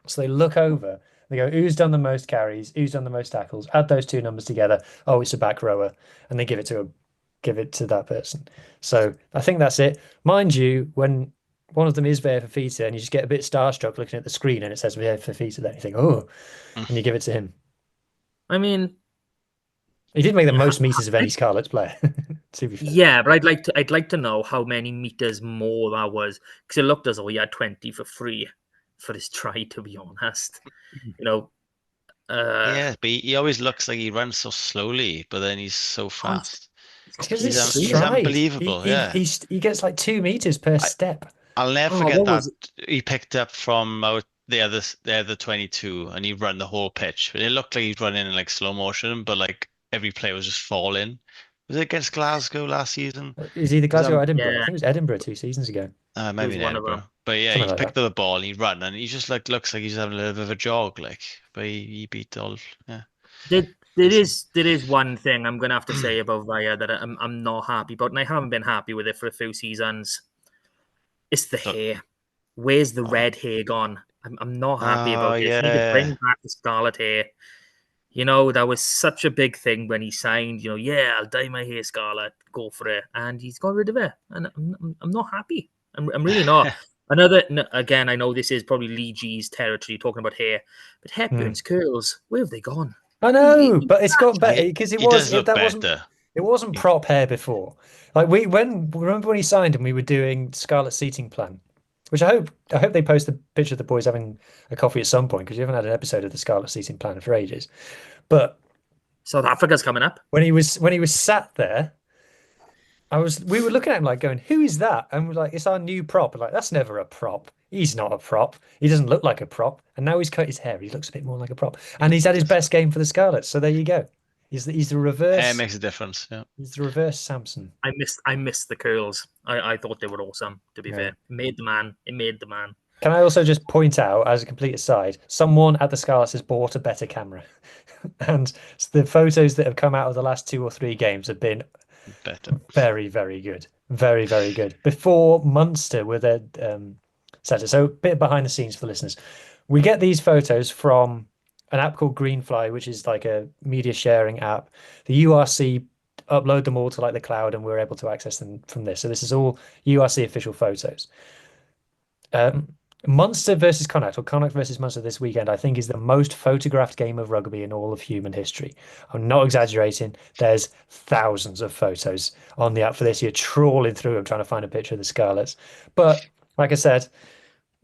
So they look over, They go, who's done the most carries? Who's done the most tackles? Add those two numbers together. Oh, it's a back rower, and they give it to that person. So I think that's it. Mind you, when one of them is Vea Fafita, and you just get a bit starstruck looking at the screen, and it says Vea Fafita, then you think, oh, and you give it to him. I mean, He did make the most meters of any Scarlets player, to be fair. yeah, but I'd like to know how many meters more that was, because it looked as though he had 20 for free for his try. To be honest, you know, Yeah, but he always looks like he runs so slowly, but then he's so fast. Because He's, it's he's stride. unbelievable. Yeah, He gets like 2 meters per step. I'll never Oh, forget what that was he picked up from the other 22, and he run the whole pitch. But it looked like he's running in like slow motion, but like every play was just falling. Was it against Glasgow last season? Is he the Glasgow or Edinburgh? I yeah, think it was Edinburgh 2 seasons ago. it Maybe was in one of Edinburgh. them. But yeah, Something he like picked that. up the ball and he ran, and he just like looks like he's having a little bit of a jog, like. But he beat all. Yeah. There is one thing I'm gonna have to say about Via that I'm not happy about, and I haven't been happy with it for a few seasons. It's the Oh, hair. Where's the oh, red hair gone? I'm not happy oh about this. You need to bring yeah. back the scarlet hair. You know, that was such a big thing when he signed. You know, yeah, I'll dye my hair scarlet, go for it, and he's got rid of it, and I'm not happy. I'm really not. Again, I know this is probably Lee G's territory talking about hair, but Hepburn's curls, where have they gone? I He- know, but it's got better He, because he does look that wasn't better. He- prop hair before. Like remember when he signed and we were doing Scarlet seating plan, which I hope they post the picture of the boys having a coffee at some point because you haven't had an episode of the Scarlet seating plan for ages. But South Africa's coming up. when he was sat there, we were looking at him like going, who is that? And we're like, it's our new prop. We're like, that's never a prop. He's not a prop. He doesn't look like a prop. And now he's cut his hair. He looks a bit more like a prop. And he's had his best game for the Scarlets. So there you go. He's the Hair reverse. makes a difference. Yeah. He's the reverse Samson. I missed the curls. I thought they were awesome, to be fair. It made the man. It made the man. Can I also just point out, as a complete aside, someone at the Scarlets has bought a better camera. And the photos that have come out of the last 2 or 3 games have been Better. very, very good. Very, very good. Before Munster were their setter. So a bit behind the scenes for the listeners. We get these photos from an app called Greenfly, which is like a media sharing app. The URC upload them all to like the cloud, and we're able to access them from this. So this is all URC official photos. Munster versus Connacht, or Connacht versus Munster this weekend, I think is the most photographed game of rugby in all of human history. I'm not exaggerating. There's thousands of photos on the app for this. You're trawling through them trying to find a picture of the Scarlets. But like I said,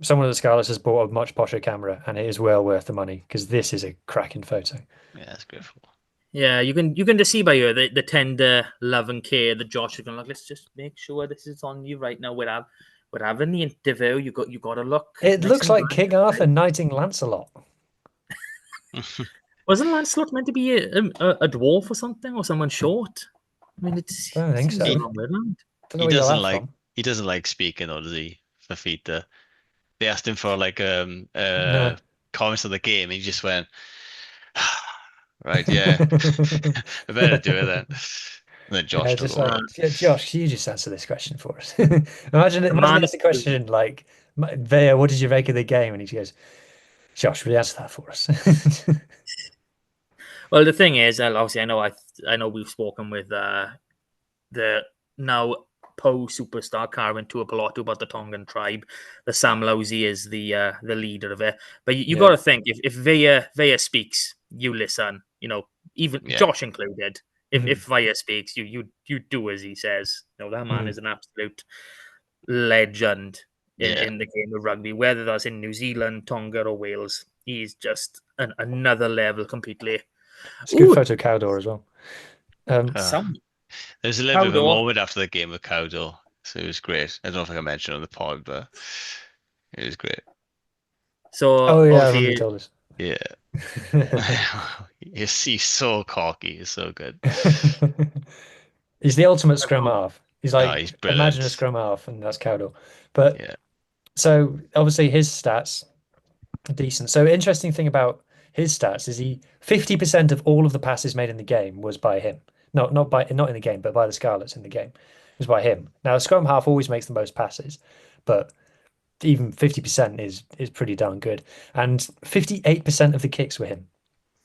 someone at the Scarlets has bought a much posher camera, and it is well worth the money because this is a cracking photo. Yeah, that's good. Yeah, you can just see by here the tender love and care that Josh is going like. Let's just make sure this is on you right now. We're having the interview. You got to look. It nice looks and like bright. King Arthur knighting Lancelot. Wasn't Lancelot meant to be a dwarf or something, or someone short? I mean, it's. I don't think it's so. the wrong way around. Don't know He where you got doesn't that like from. he doesn't like speaking, or does he? Fafita. They asked him for like No. comments on the game, and he just went, right, yeah, I better do it then. And then Josh Yeah, took just over. like, yeah, Josh, can you just answer this question for us? Imagine man- it's a question like, Vea, what did you make of the game? And he goes, Josh, will you answer that for us? Well, the thing is, obviously, I know we've spoken with the now superstar Carmen Tuapolotu about the Tongan tribe. The Sam Lousy is the leader of it. But you got to think if Vea speaks, you listen. You know, even Josh included. If Via speaks, you do as he says. You know, that man is an absolute legend in the game of rugby. Whether that's in New Zealand, Tonga, or Wales, he's just another level completely. It's a good photo Cowdor as well. There's a little bit of a Cowdor. moment after the game with Cowdor, so it was great. I don't know if I can mention it on the pod, but it was great. So Oh yeah, I remember obviously, you told us. Yeah. He's so cocky. He's so good. He's the ultimate scrum half. He's like, he's brilliant. imagine a scrum half, and that's Cowdor. But Yeah. so obviously his stats are decent. So interesting thing about his stats is 50% of all of the passes made in the game was by him. Not in the game, but by the Scarlets in the game. It was by him. Now, a scrum half always makes the most passes, but even 50% is pretty darn good. And 58% of the kicks were him.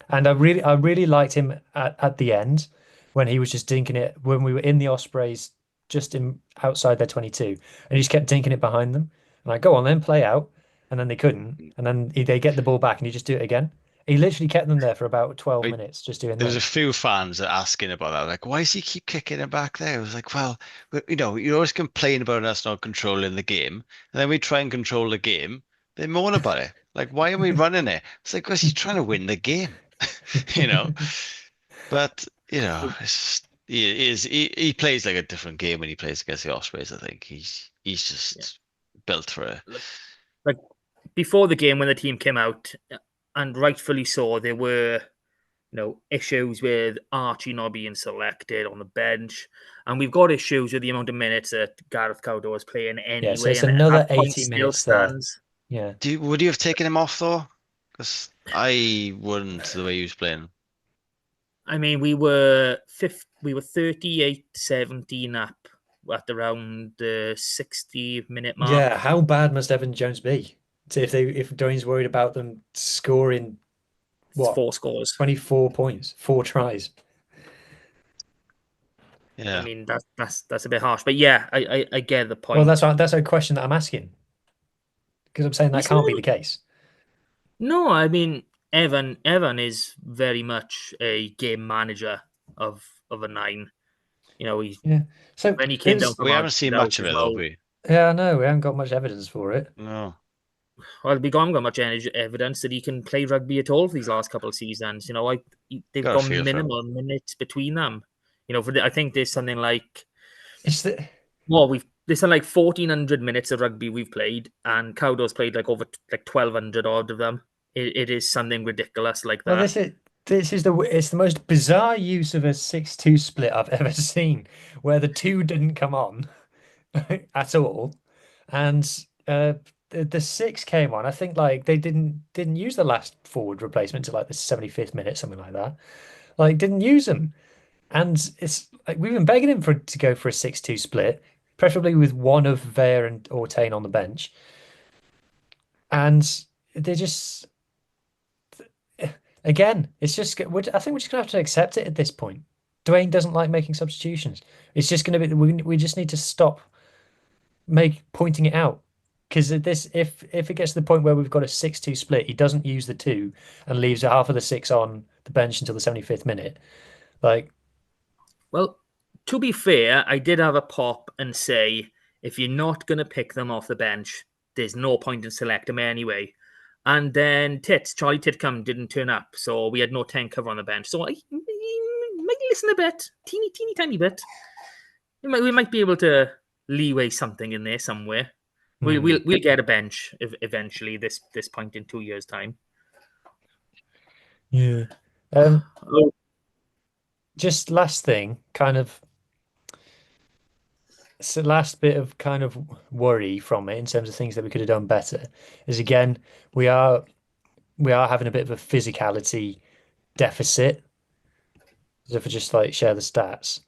And I really liked him at the end when he was just dinking it when we were in the Ospreys, just in outside their 22, and he just kept dinking it behind them. And I go on then, play out, and then they couldn't, and then they get the ball back, and he just do it again. He literally kept them there for about 12 Like, minutes, just doing there was a that. few fans that asking about that, like, why does he keep kicking it back there? I was like, well, you always complain about us not controlling the game, and then we try and control the game, they moan about it. Like, why are we running it? It's like, because he's trying to win the game, you know. But he plays like a different game when he plays against the Ospreys. I think he's Yeah. just built for it. Like before the game when the team came out, and rightfully so, there were issues with Archie not being selected on the bench, and we've got issues with the amount of minutes that Gareth Cowder was playing Yeah, so anyway, it's and that another point 80 still minutes there. stands. Yeah. Would you have taken him off though? Because I wouldn't the way he was playing. I mean, we were 38-17 up at around the 60-minute mark. Yeah, how bad must Evan Jones be? If Dwayne's worried about them scoring what 4 scores. 24 points, 4 tries. Yeah. I mean, that's a bit harsh, but yeah, I get the Well, point. that's a question that I'm asking because I'm saying that It's can't be not. the case. No, I mean Evan is very much a game manager of a 9. He Yeah. So when he came down there's from We our haven't seen out much of as it though, have well. we? yeah, I know we haven't got much evidence for it. No. Well, we haven't got much evidence that he can play rugby at all for these last couple of seasons. They've Got a got feel for him. minimal minutes between them. I think there's something like It's the there's something like 1,400 minutes of rugby we've played, and Cowdo's played like over like 1,200 odd of them. It is something ridiculous like well, that. this is it's the most bizarre use of a 6-2 split I've ever seen, where the two didn't come on at all, and the six came on. I think like they didn't use the last forward replacement to like the 75th minute, something like that. Like didn't use them. And it's like we've been begging him to go for a 6-2 split, preferably with one of Ver and Ortain on the bench. And they just again, it's just I think we're just gonna have to accept it at this point. Dwayne doesn't like making substitutions. It's just gonna be we just need to stop pointing it out. Because this if it gets to the point where we've got a 6-2 split, he doesn't use the two and leaves half of the six on the bench until the 75th minute. Like Well, to be fair, I did have a pop and say if you're not going to pick them off the bench, there's no point in selecting them anyway. And then Charlie Titcombe didn't turn up, so we had no 10 cover on the bench. So I might listen a bit, teeny tiny bit. We might be able to leeway something in there somewhere. We'll get a bench eventually. This point in 2 years' time. yeah. Just last thing, kind of. So last bit of kind of worry from it in terms of things that we could have done better is again we are having a bit of a physicality deficit. So if I just like share the stats,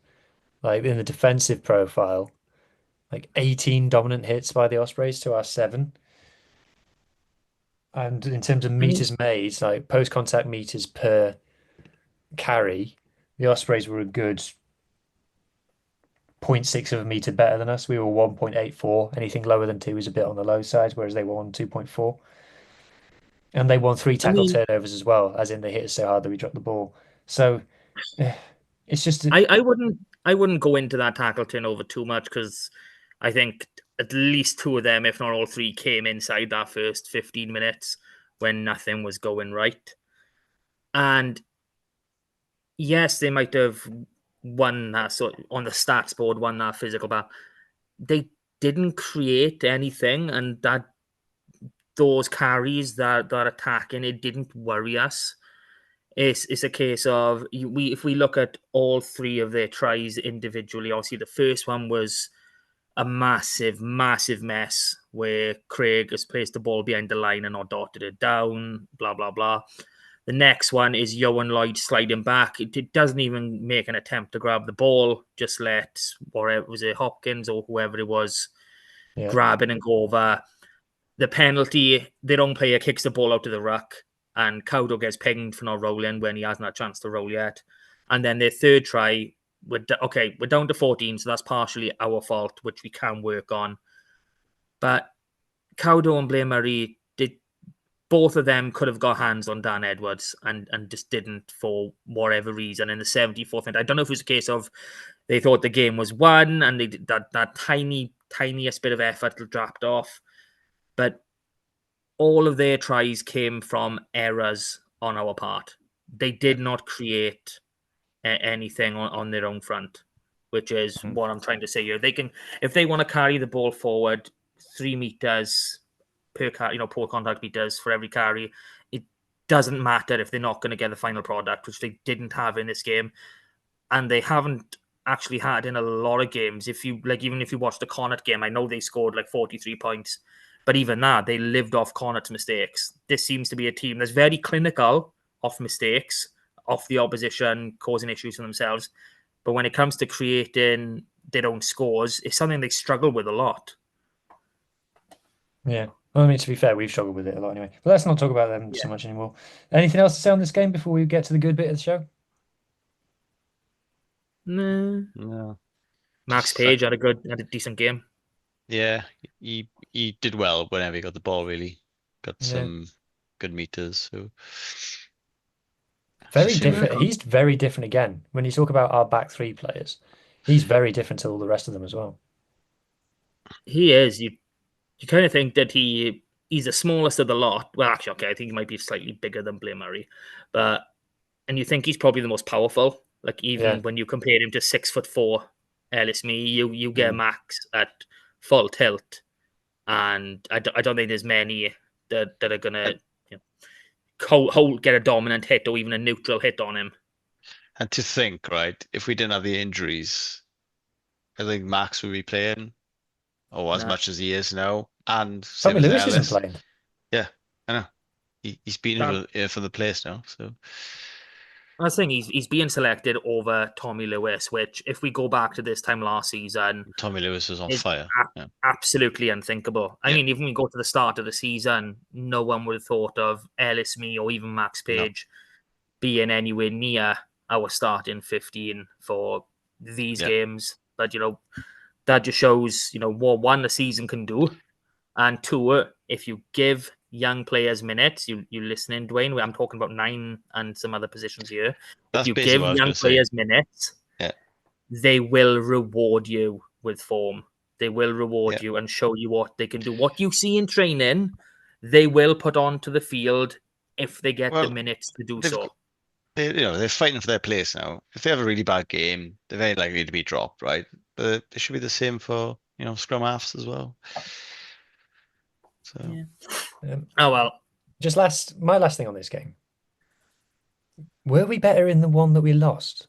like in the defensive profile, like 18 dominant hits by the Ospreys to our 7. And in terms of meters made, like post contact meters per carry, the Ospreys were a good 0.6 of a meter better than us. We were 1.84. Anything lower than 2 is a bit on the low side, whereas they were on 2.4. And they won 3 tackle turnovers as well, as in they hit us so hard that we dropped the ball. So it's just I wouldn't go into that tackle turnover too much because I think at least 2 of them, if not all 3, came inside that first 15 minutes when nothing was going right. And yes, they might have won that on the stats board, won that physical battle. They didn't create anything, and that those carries that attacking, it didn't worry us. It's a case of if we look at all 3 of their tries individually, obviously the first one was a massive mess where Craig has placed the ball behind the line and not dotted it down, blah, blah, blah. The next one is Yohan Lloyd sliding back. It doesn't even make an attempt to grab the ball, just let, whatever, was it Hopkins or whoever it was, grab it and go over. The penalty, their own player kicks the ball out of the ruck, and Cowdo gets pinged for not rolling when he hasn't had a chance to roll yet. And then their third try, we're down to 14, so that's partially our fault, which we can work on. But Cowdo and Blair Murray, both of them could have got hands on Dan Edwards and just didn't for whatever reason in the 74th minute. I don't know if it was a case of they thought the game was won and they did that tiniest bit of effort dropped off. But all of their tries came from errors on our part. They did not create anything on their own front, which is what I'm trying to say here. They can, if they want to carry the ball forward 3 meters per carry, per contact meters for every carry, it doesn't matter if they're not going to get the final product, which they didn't have in this game, and they haven't actually had in a lot of games. Even if you watch the Connacht game, I know they scored like 43 points. But even that, they lived off Connacht's mistakes. This seems to be a team that's very clinical off mistakes, off the opposition, causing issues for themselves. But when it comes to creating their own scores, it's something they struggle with a lot. Yeah. Well, I mean, to be fair, we've struggled with it a lot anyway. But let's not talk about them so much anymore. Anything else to say on this game before we get to the good bit of the show? No. Max Page had a decent game. Yeah, he did well whenever he got the ball. Really got some good meters. So very different. He's very different again. When you talk about our back three players, he's very different to all the rest of them as well. He is. You kind of think that he's the smallest of the lot. Well, actually, okay, I think he might be slightly bigger than Blair Murray, and you think he's probably the most powerful. Like even when you compare him to 6'4" Ellis Mee, you get Max at full tilt, and I don't think there's many that are gonna get a dominant hit or even a neutral hit on him. And to think, right, if we didn't have the injuries, I think Max would be playing, as much as he is now, and Tommy Lewis isn't playing. Yeah, I know. He's been for the place now, so. I think he's being selected over Tommy Lewis, which, if we go back to this time last season, Tommy Lewis was on fire. Absolutely unthinkable. I mean, even when we go to the start of the season, no one would have thought of Ellis Mee or even Max Page being anywhere near our starting 15 for these games. But, that just shows, what one, the season can do, and two, if you give young players minutes, you listening, Dwayne? I'm talking about 9 and some other positions here. If you give young players minutes, they will reward you with form. They will reward you and show you what they can do. What you see in training, they will put onto the field if they get the minutes to do so. They're fighting for their place now. If they have a really bad game, they're very likely to be dropped, right? But it should be the same for scrum halves as well. So, oh well. My last thing on this game. Were we better in the one that we lost?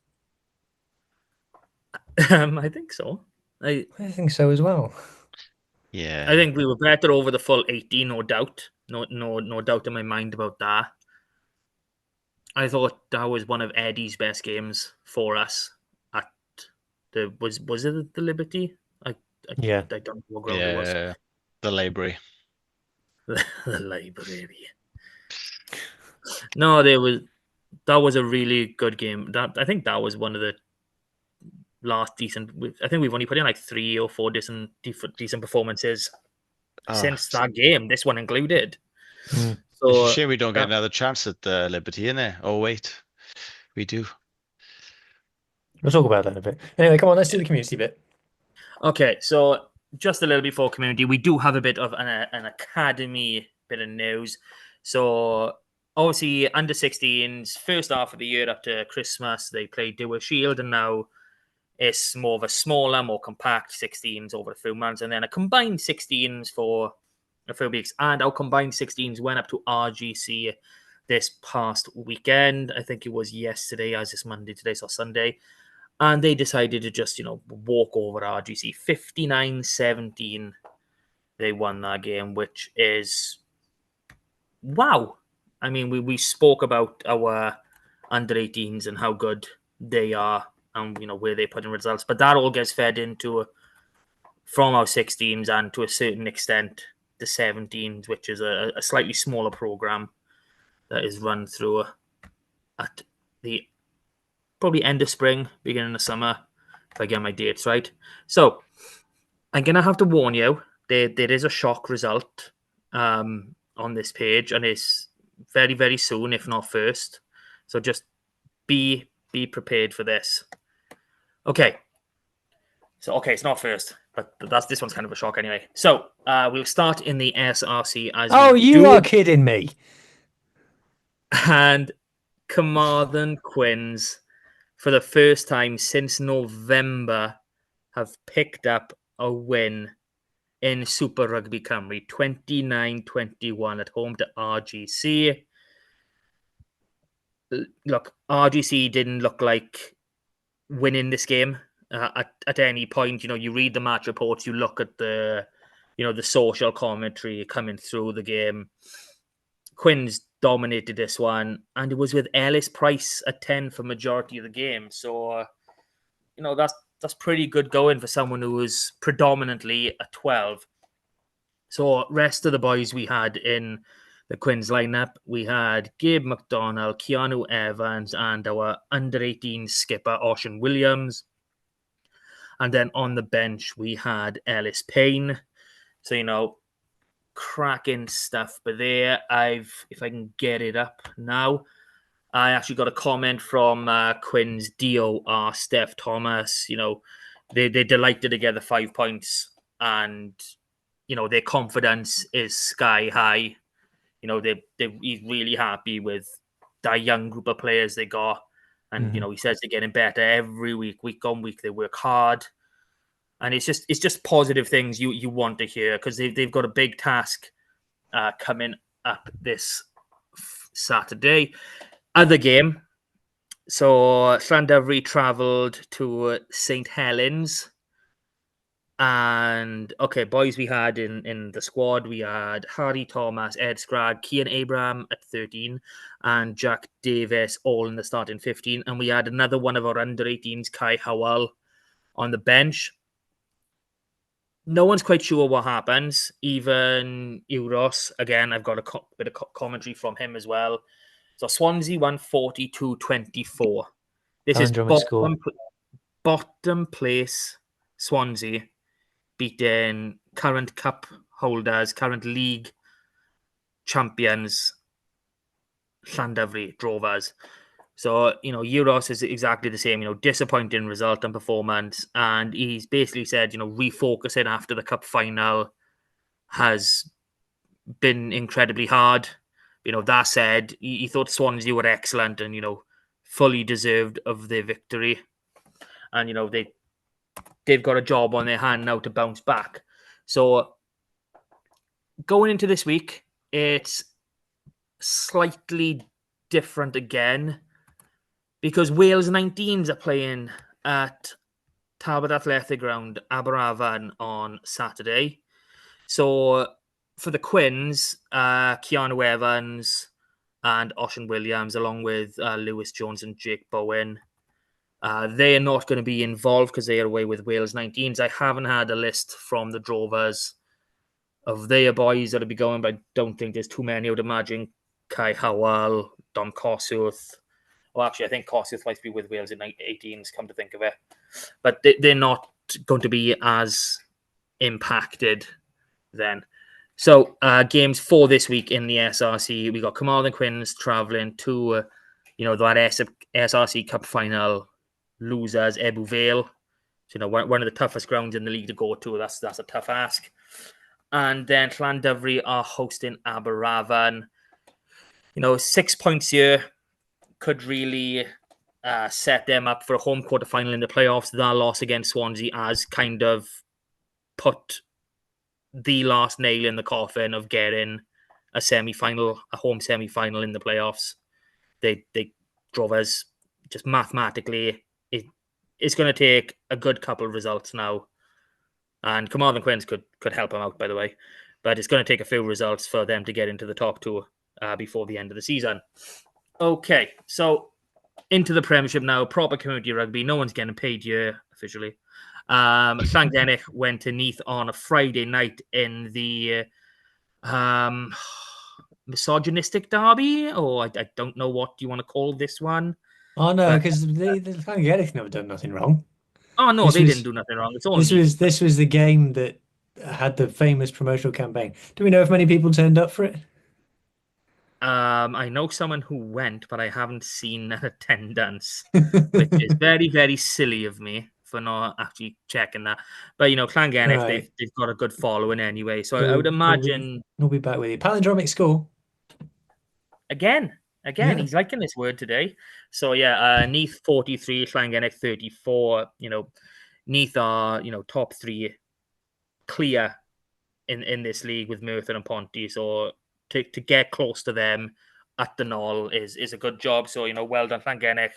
I think so. I think so as well. Yeah. I think we were better over the full 80, no doubt. No doubt in my mind about that. I thought that was one of Eddie's best games for us at was it the Liberty? I don't know what ground it was. The library. The library. No, that was a really good game. I think that was one of the last decent. I think we've only put in like 3 or 4 decent performances since that game. This one included. So it's a shame we don't get another chance at the Liberty in there. Oh wait, we do. We'll talk about that in a bit. Anyway, come on, let's do the community bit. Okay, so just a little before community, we do have a bit of an academy bit of news. So obviously under 16s, first half of the year up to Christmas, they played Do a Shield, and now it's more of a smaller, more compact 16s over a few months, and then a combined 16s for a few weeks. And our combined 16s went up to RGC this past weekend. I think it was yesterday, as it's Monday today, so Sunday. And they decided to just, walk over RGC 59-17. They won that game, which is wow. I mean, we spoke about our under 18s and how good they are and, where they put in results. But that all gets fed into from our 16s and to a certain extent the 17s, which is a slightly smaller program that is run through at the probably end of spring, beginning of summer, if I get my dates right. So I'm going to have to warn you, there is a shock result on this page, and it's very, very soon, if not first. So just be prepared for this. Okay. So, it's not first, but this one's kind of a shock anyway. So we'll start in the SRC as Oh, we you do. are kidding me. And Carmarthen Quins, for the first time since November, have picked up a win in Super Rugby Cymru, 29-21 at home to RGC. Look, RGC didn't look like winning this game at any point. You read the match reports, you look at the social commentary coming through the game. Quins dominated this one, and it was with Ellis Price at 10 for majority of the game. So, that's pretty good going for someone who was predominantly a 12. So, rest of the boys we had in the Quins lineup, we had Gabe McDonald, Keanu Evans, and our under-18 skipper, Ocean Williams. And then on the bench, we had Ellis Payne. So, cracking stuff. But there, if I can get it up now, I actually got a comment from Quins DOR, Steph Thomas. They're delighted to get the 5 points, and their confidence is sky high. He's really happy with that young group of players they got, and he says they're getting better every week on week. They work hard, and it's just positive things you want to hear, because they've got a big task coming up this Saturday. Other game. So Llandovery travelled to St Helens. And, boys we had in the squad, we had Harry Thomas, Ed Scragg, Cian Abraham at 13, and Jack Davis all in the starting 15. And we had another one of our under-18s, Kai Howell, on the bench. No one's quite sure what happens. Even Euros, again, I've got a bit of commentary from him as well. So Swansea won 42-24. This is bottom place Swansea beating current cup holders, current league champions, Llandovery Drovers. So, Euros is exactly the same, disappointing result and performance. And he's basically said, refocusing after the cup final has been incredibly hard. That said, he thought Swansea were excellent and, fully deserved of their victory. And, they've got a job on their hand now to bounce back. So going into this week, it's slightly different again, because Wales 19s are playing at Talbot Athletic Ground, Aberafan, on Saturday. So for the Quins, Keanu Evans and Ocean Williams, along with Lewis Jones and Jake Bowen, they are not going to be involved because they are away with Wales 19s. I haven't had a list from the Drovers of their boys that'll be going, but I don't think there's too many. I would imagine Kai Howell, Dom Kossuth. Well, actually, I think Kossuth might be with Wales in 18s, come to think of it. But they're not going to be as impacted then. So, games for this week in the SRC, we got Carmarthen Quins travelling to, that SRC Cup final losers, Ebbw Vale. So, one of the toughest grounds in the league to go to. That's a tough ask. And then Llandovery are hosting Aberafan. 6 points here could really set them up for a home quarter final in the playoffs. That loss against Swansea has kind of put the last nail in the coffin of getting a home semi-final in the playoffs. They drove us just mathematically. It's going to take a good couple of results now. And Carmarthen Quins could help them out, by the way. But it's going to take a few results for them to get into the top two before the end of the season. Okay, so into the Premiership now. Proper community rugby. No one's getting paid here officially. Llangennech went to Neath on a Friday night in the Um, misogynistic derby, or I don't know what you want to call this one. Oh no, But because the Clanganek never done nothing wrong. oh no, This they didn't was do nothing wrong. It's all this Neath. was this was the game that had the famous promotional campaign. Do we know if many people turned up for it? I know someone who went, but I haven't seen an attendance, which is very, very silly of me for not actually checking that. But Clangennick, they've Right. they've got a good following anyway, so I would We'll be imagine we'll be back with you. Palindromic score. again, Yeah. he's liking this word today. So yeah, Neath 43, Clangennick 34. Neath are top three clear in this league with Merthyr and Ponty. So to get close to them at the Knoll is a good job. So well done, Llangennych.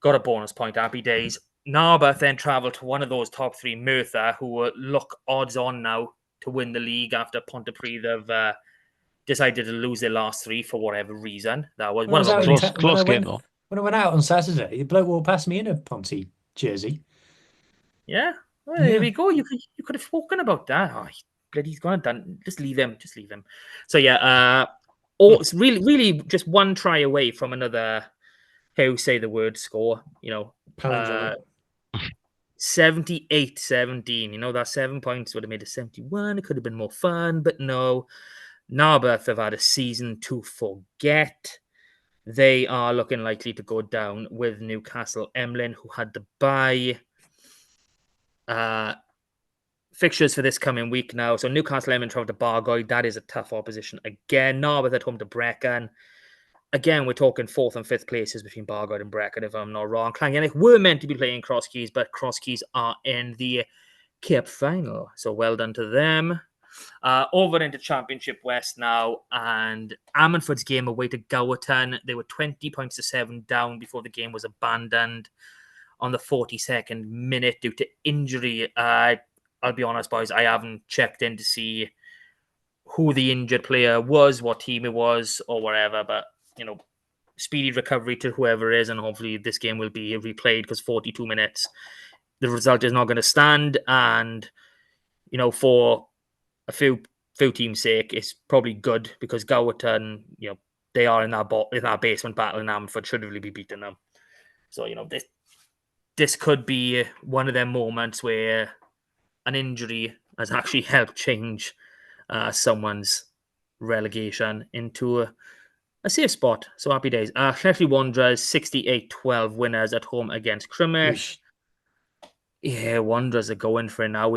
Got a bonus point. Happy days. Narberth then travelled to one of those top three, Merthyr, who look odds on now to win the league after Pontypridd have decided to lose their last three for whatever reason. That was When I one of was them. out Was in Close, ta when I close game went though. when I went out on Saturday, the bloke walked past me in a Ponty jersey. yeah. Well, there Yeah. we go. You could have spoken about that. Oh, he's gone done. Just leave him. Just leave him. So yeah. It's really just one try away from another. How say the word score? Palindromic. 78-17. That 7 points would have made it 71. It could have been more fun, but no. Narberth have had a season to forget. They are looking likely to go down with Newcastle Emlyn, who had the bye. Fixtures for this coming week now. So Newcastle Emlyn travel to Bargoed. That is a tough opposition again. Narberth at home to Brecon. Again, we're talking fourth and fifth places between Bargoed and Brecon, if I'm not wrong. Clangennick were meant to be playing Cross Keys, but Cross Keys are in the Cup final. So well done to them. Over into Championship West now, and Ammanford's game away to Gowerton. They were 20 points to 7 down before the game was abandoned on the 42nd minute due to injury. I'll be honest, boys, I haven't checked in to see who the injured player was, what team it was, or whatever, but speedy recovery to whoever it is, and hopefully this game will be replayed because 42 minutes, the result is not going to stand. And for a few teams' sake, it's probably good because Gowerton, they are in that basement battle, and Amford should really be beating them. So this could be one of them moments where an injury has actually helped change someone's relegation into a safe spot. So happy days. Sheffield Wanderers 68-12 winners at home against Crymych. Yeah, Wanderers are going for it now.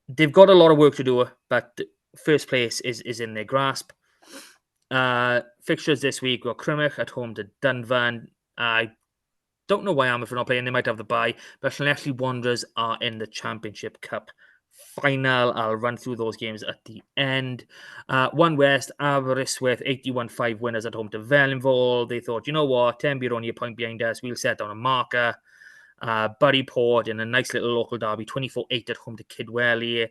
They've got a lot of work to do, but first place is in their grasp. Fixtures this week got Crymych at home to Dunvan. I don't know why Amherst are not playing. They might have the bye, but Llanelli Wanderers are in the Championship Cup final. I'll run through those games at the end. One West, Aberystwyth, 81-5 winners at home to Wellinvoll. They thought, you know what, Tenby are only a point behind us. We'll set down a marker. Buryport in a nice little local derby, 24-8 at home to Kidwelly.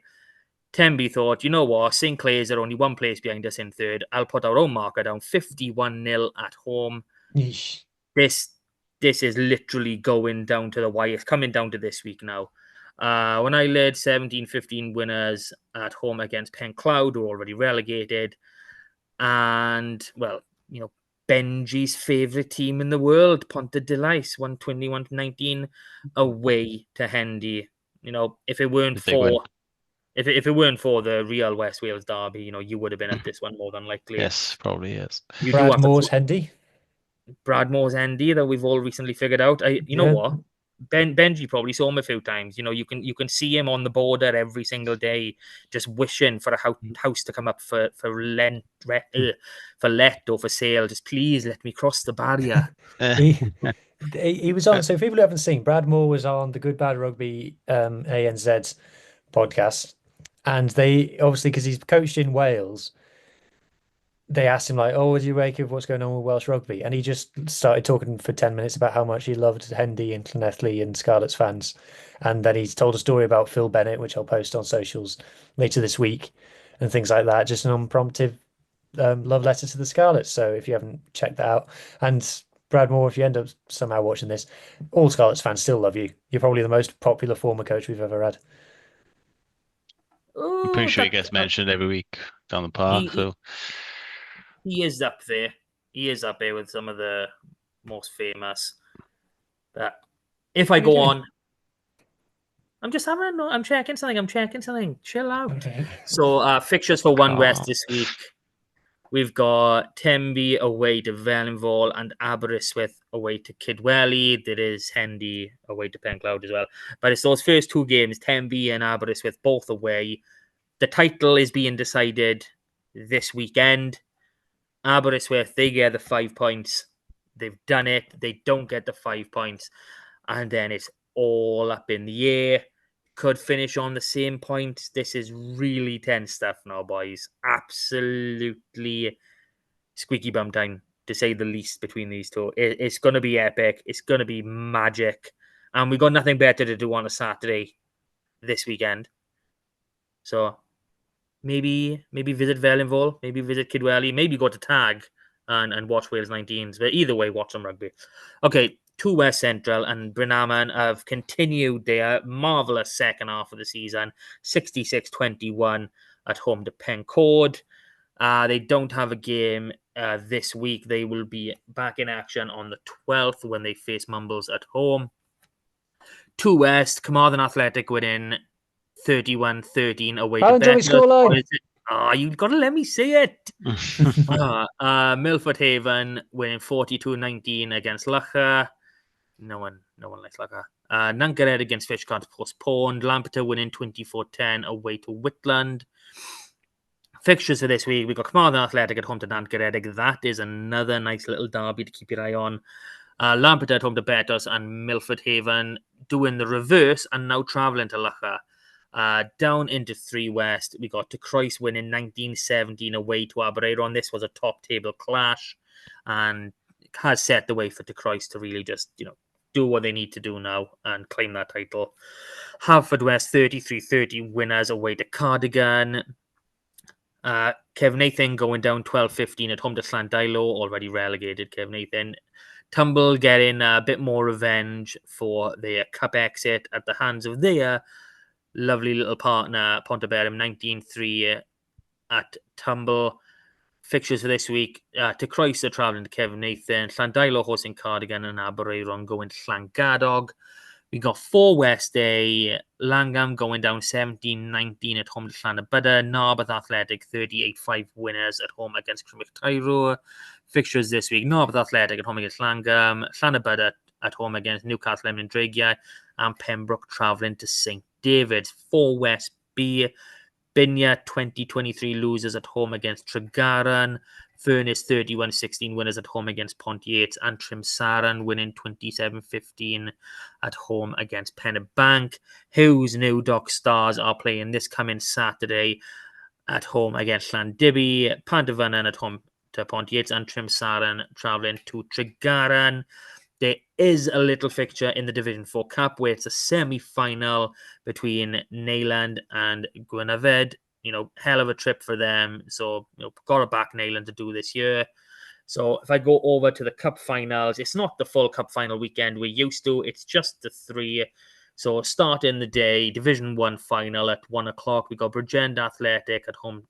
Tenby thought, you know what, St. Clair's are only one place behind us in third. I'll put our own marker down, 51-0 at home. Yeesh. This is literally going down to the wire. It's coming down to this week now. When I led 17-15 winners at home against Pencloud, who are already relegated. And, well, Ben Gie's favourite team in the world, Ponta de Lais, 121-19 away to Hendy. If it weren't for if it weren't for the Real West Wales derby, you would have been at this one more than likely. Yes, probably yes. You do Brad have to Moore's Hendy. Bradmore's Andy that we've all recently figured out. You know Yeah. what? Benji probably saw him a few times. You can see him on the border every single day, just wishing for a house to come up for let or for sale. Just please let me cross the barrier. He was on. So for people who haven't seen, Brad Moore was on the Good Bad Rugby ANZ podcast, and they obviously, because he's coached in Wales, they asked him like, "Oh, what do you make of what's going on with Welsh rugby?" And he just started talking for 10 minutes about how much he loved Hendy and Llanelli and Scarlets fans, and then he's told a story about Phil Bennett, which I'll post on socials later this week, and things like that. Just an unprompted love letter to the Scarlets. So if you haven't checked that out, and Brad Moore, if you end up somehow watching this, all Scarlets fans still love you. You're probably the most popular former coach we've ever had. I'm pretty Oh, sure he gets mentioned every week down the park. So he is up there. He is up there with some of the most famous. But if I What are you go doing? on, I'm just having. I'm checking something. I'm checking something. Chill out. Okay. So fixtures for One West calm. this week. We've got Tenby away to Wellingborough and Aberystwyth away to Kidwelly. There is Hendy away to Pencloud as well. But it's those first two games, Tenby and Aberystwyth, both away. The title is being decided this weekend. Aberystwyth, they get the 5 points. They've done it. They don't get the 5 points. And then it's all up in the air. Could finish on the same points. This is really tense stuff now, boys. Absolutely squeaky bum time, to say the least, between these two. It's going to be epic. It's going to be magic. And we've got nothing better to do on a Saturday this weekend. So maybe visit Wellingborough, maybe visit Kidwelly, maybe go to Tag and watch Wales 19s. But either way, watch some rugby. Okay, to West Central and Brynaman have continued their marvellous second half of the season, 66-21 at home to Pencord. They don't have a game this week. They will be back in action on the 12th when they face Mumbles at home. To West, Carmarthen Athletic winning 31-13 away Alan, to do you want me scoreline? You've got to let me say it. Milford Haven winning 42-19 against Lacher. No one likes Lacher. Nankared against Fishcart postponed. Lampeter winning 24-10 away to Whitland. Fixtures for this week, we've got Carmarthen Athletic at home to Nankared. That is another nice little derby to keep your eye on. Lampeter at home to Betos, and Milford Haven doing the reverse and now travelling to Lacher. Down into 3 West, we got to Croyce winning 19-17 away to Aberaeron. This was a top table clash and has set the way for De Croyce to really just, do what they need to do now and claim that title. Haverford West 33-30 winners away to Cardigan. Kevin Nathan going down 12-15 at home to Llandilo, already relegated Kevin Nathan. Tumble getting a bit more revenge for their cup exit at the hands of their lovely little partner, Ponteberem, 19-3 at Tumble. Fixtures for this week, to Croyce travelling to Kevin Nathan, Llandilo hosting Cardigan, and Aberaeron going to Llangadog. We got 4 West Day, Langham going down 17-19 at home to Llanybydr, Narberth Athletic 38-5 winners at home against Crymych Tairo. Fixtures this week, Narberth Athletic at home against Langham, Llanybydr at home against Newcastle Emlyn Dreigiau, and Pembroke travelling to St David's. 4 West B, Binya 2023 losers at home against Tregaron, Furness 31-16 winners at home against Pontiates, and Trimsaran winning 27-15 at home against Pennebank. Huw's New Dock Stars are playing this coming Saturday at home against Llandibby, Pantavannan at home to Pontiates, and Trimsaran travelling to Tregaron. There is a little fixture in the Division 4 Cup where it's a semi-final between Neyland and Gwynafed. Hell of a trip for them. So, got to back Neyland to do this year. So, if I go over to the Cup finals, it's not the full Cup final weekend we're used to. It's just the 3. So, starting the day, Division 1 final at 1 o'clock. We got Bridgend Athletic at home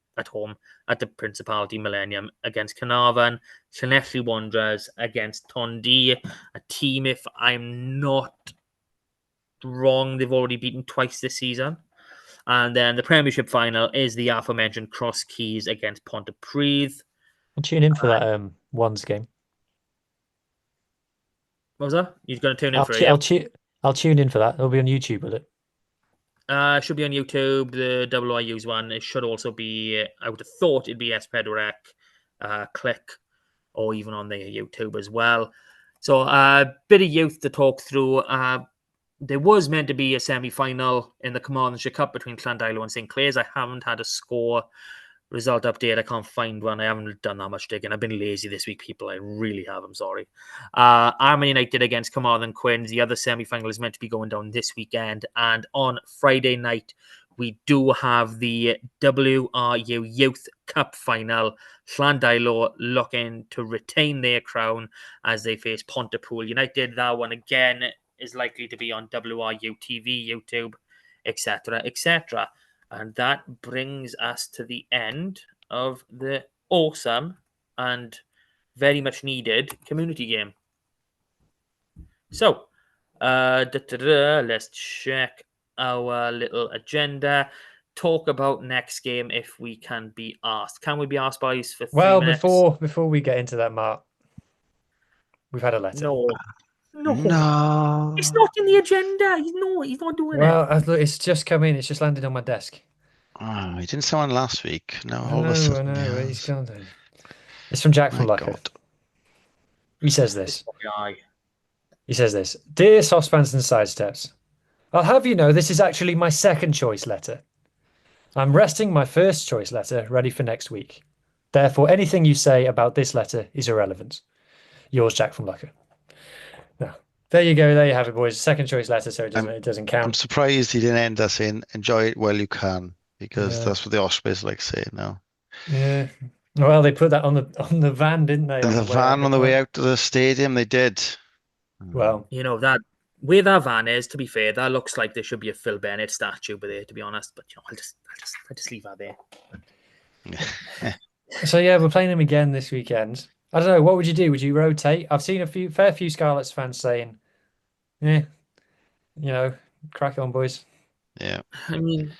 at the Principality Millennium against Carnarvon. Llanelli Wanderers against Tondi, a team, if I'm not wrong, they've already beaten twice this season. And then the Premiership final is the aforementioned Cross Keys against Pontypridd. I'll tune in for that ones game. What was that? You're going to tune in for it? I'll tune in for that. It'll be on YouTube, will it? Should be on YouTube. The WIU's one. It should also be, I would have thought it'd be Espedraec, Click, or even on their YouTube as well. So a bit of youth to talk through. There was meant to be a semi-final in the Carmarthenshire Cup between Llandilo and St Clair's. I haven't had a score result update. I can't find one. I haven't done that much digging. I've been lazy this week, people. I really have. I'm sorry. Armagh United against Carmarthen Quins. The other semi-final is meant to be going down this weekend. And on Friday night, we do have the WRU Youth Cup final. Llandilo looking to retain their crown as they face Pontypool United. That one, again, is likely to be on WRU TV, YouTube, etc., etc. And that brings us to the end of the awesome and very much needed community game. So, let's check our little agenda. Talk about next game if we can be asked. Can we be asked, boys, for 3 minutes? Before we get into that, Mark, we've had a letter. No. No. It's not in the agenda. He's not doing it. Look, it's just come in. It's just landed on my desk. Oh, he didn't say one last week. No, I all of a know. sudden, He's yes. gone then. It's from Jack from My Lucker. God. He says this. Aye. He says this. Dear Saucepans and Sidesteps, I'll have you know this is actually my second choice letter. I'm resting my first choice letter ready for next week. Therefore, anything you say about this letter is irrelevant. Yours, Jack from Lucker. Now, there you go. There you have it, boys. Second choice letter, so it doesn't count. I'm surprised he didn't end us saying, enjoy it while you can, because that's what the Ospreys like saying now. Yeah. Well, they put that on the van, didn't they? The van on the way out to the stadium, they did. Well, that where that van is, to be fair, that looks like there should be a Phil Bennett statue there, to be honest. But I'll just leave that there. So yeah, we're playing them again this weekend. I don't know. What would you do? Would you rotate? I've seen a fair few Scarlets fans saying, "Yeah, crack on, boys." Yeah. I mean,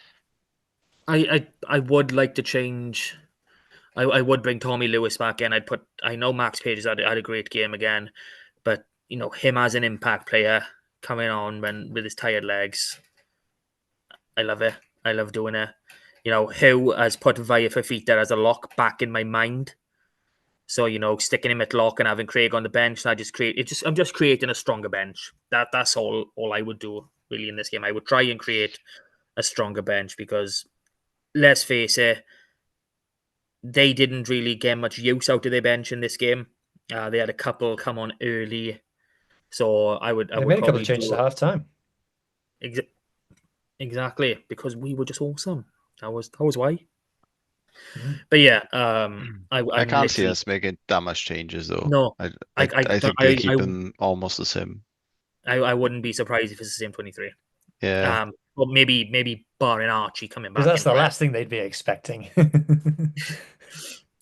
I would like to change. I would bring Tommy Lewis back in. I know Max Page had a great game again, but him as an impact player coming on with his tired legs, I love it. I love doing it. Huw has put Vaya Fafita as a lock back in my mind. So sticking him at lock and having Craig on the bench, I'm just creating a stronger bench. That's all I would do really in this game. I would try and create a stronger bench because let's face it, they didn't really get much use out of their bench in this game. They had a couple come on early, so I would. They made a couple of changes at half time. Exactly, because we were just awesome. That was why. But yeah, I can't see us making that much changes though. No, I think they keep them almost the same. I wouldn't be surprised if it's the same 23. Yeah. Well, maybe barring Archie coming back. Because that's the last thing they'd be expecting.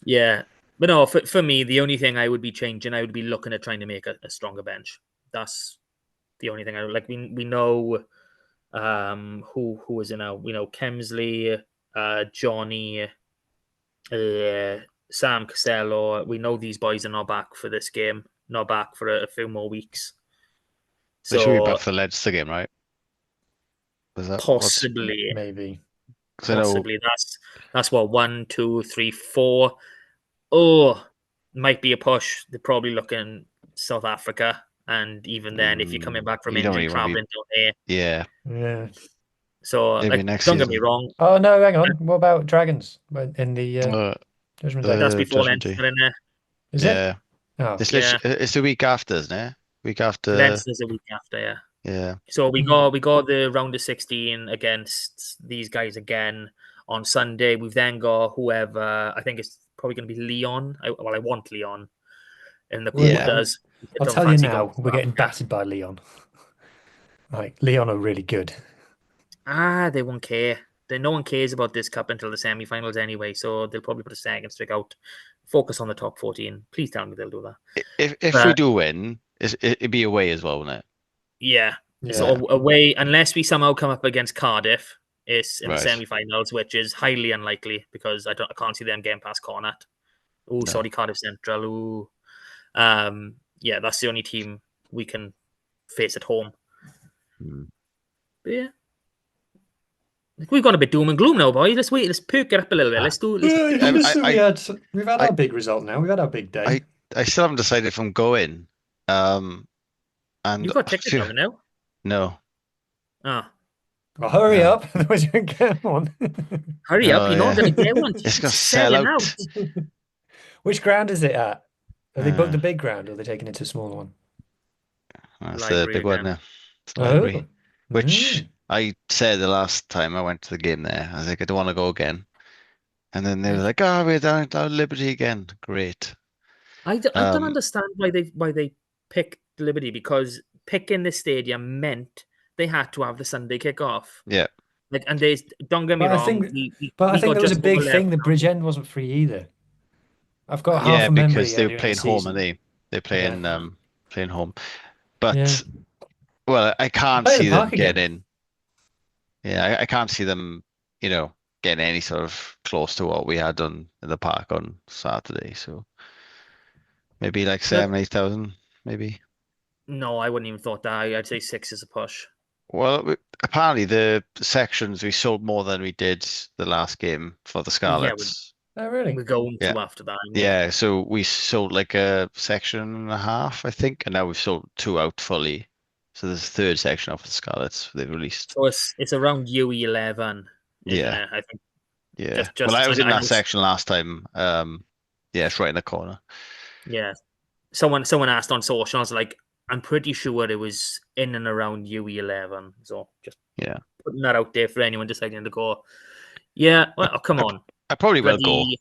Yeah, but no, for me, the only thing I would be changing, I would be looking at trying to make a stronger bench. That's the only thing I would like. We know who is in now. We know Kemsley, Johnny, Sam Costello. We know these boys are not back for this game. Not back for a few more weeks. They should be back for the Leinster game, right? Possibly, maybe. Possibly. That's what 1, 2, 3, 4. Oh, might be a push. They're probably looking South Africa, and even then, if you're coming back from injury, traveling down there, yeah. So don't get me wrong. Oh no, hang on. What about Dragons in the Judgment Day? That's before Leinster in there. Is it? Oh, it's the week after, isn't it? Week after. Leinster's a week after, yeah. Yeah. So we got the round of 16 against these guys again on Sunday. We've then got whoever, I think it's probably going to be Leon. I want Leon in the quarters. I'll tell you now, we're getting battered by Leon. Like Leon are really good. They won't care. No one cares about this cup until the semi-finals anyway, so they'll probably put a second streak out. Focus on the top 14. Please tell me they'll do that. If we do win, it'd be away as well, wouldn't it? Yeah. So away, unless we somehow come up against Cardiff, it's in the semi-finals, which is highly unlikely because I can't see them getting past Connacht. Oh, sorry, Cardiff Central. Ooh. Yeah, that's the only team we can face at home. But yeah. We've gone a bit doom and gloom now, boys. Let's wait. Let's perk it up a little bit. Let's do. We've had our big result now. We've had our big day. I still haven't decided if I'm going. And you've got tickets over now. No. Oh. Well, hurry up! Otherwise, you can get one. Hurry up! You're not going to get one. It's going to sell out. Which ground is it at? Have they booked the big ground, or are they taking it to a smaller one? That's the big one now. Which I said the last time I went to the game there. I was like, I don't want to go again. And then they were like, "Oh, we're down at Liberty again." Great. I don't understand why they picked Liberty, because picking the stadium meant they had to have the Sunday kickoff. Yeah. Like, and there's don't get me But I wrong, think, we but I think got there was a just big over thing. 11. The Bridgend wasn't free either. I've got half Yeah, a memory because they were earlier in the playing home, and season. they're Yeah, playing home. yeah. But well, I can't Play the see them park again. getting. Yeah, I can't see them, getting any sort of close to what we had done in the park on Saturday. So maybe like But 7,000, 8,000, maybe. no, I wouldn't even thought that. I'd say 6 is a push. Well, apparently the sections we sold more than we did the last game for the Yeah, Scarlets. Oh, really? we're going Yeah, to after that. Yeah. yeah. So we sold like a section and a half, I think, and now we've sold two out fully. So there's a third section of the Scarlets they've released. So it's around UE11, isn't Yeah, it? I think yeah. just Well, just I was in I that know. section last time. Yeah, it's right in the corner. Yeah. Someone asked on social. I was like, I'm pretty sure it was in and around UE11. So just Yeah. putting that out there for anyone deciding to go. Yeah. Well, oh, come I, on, I probably will go, bloody.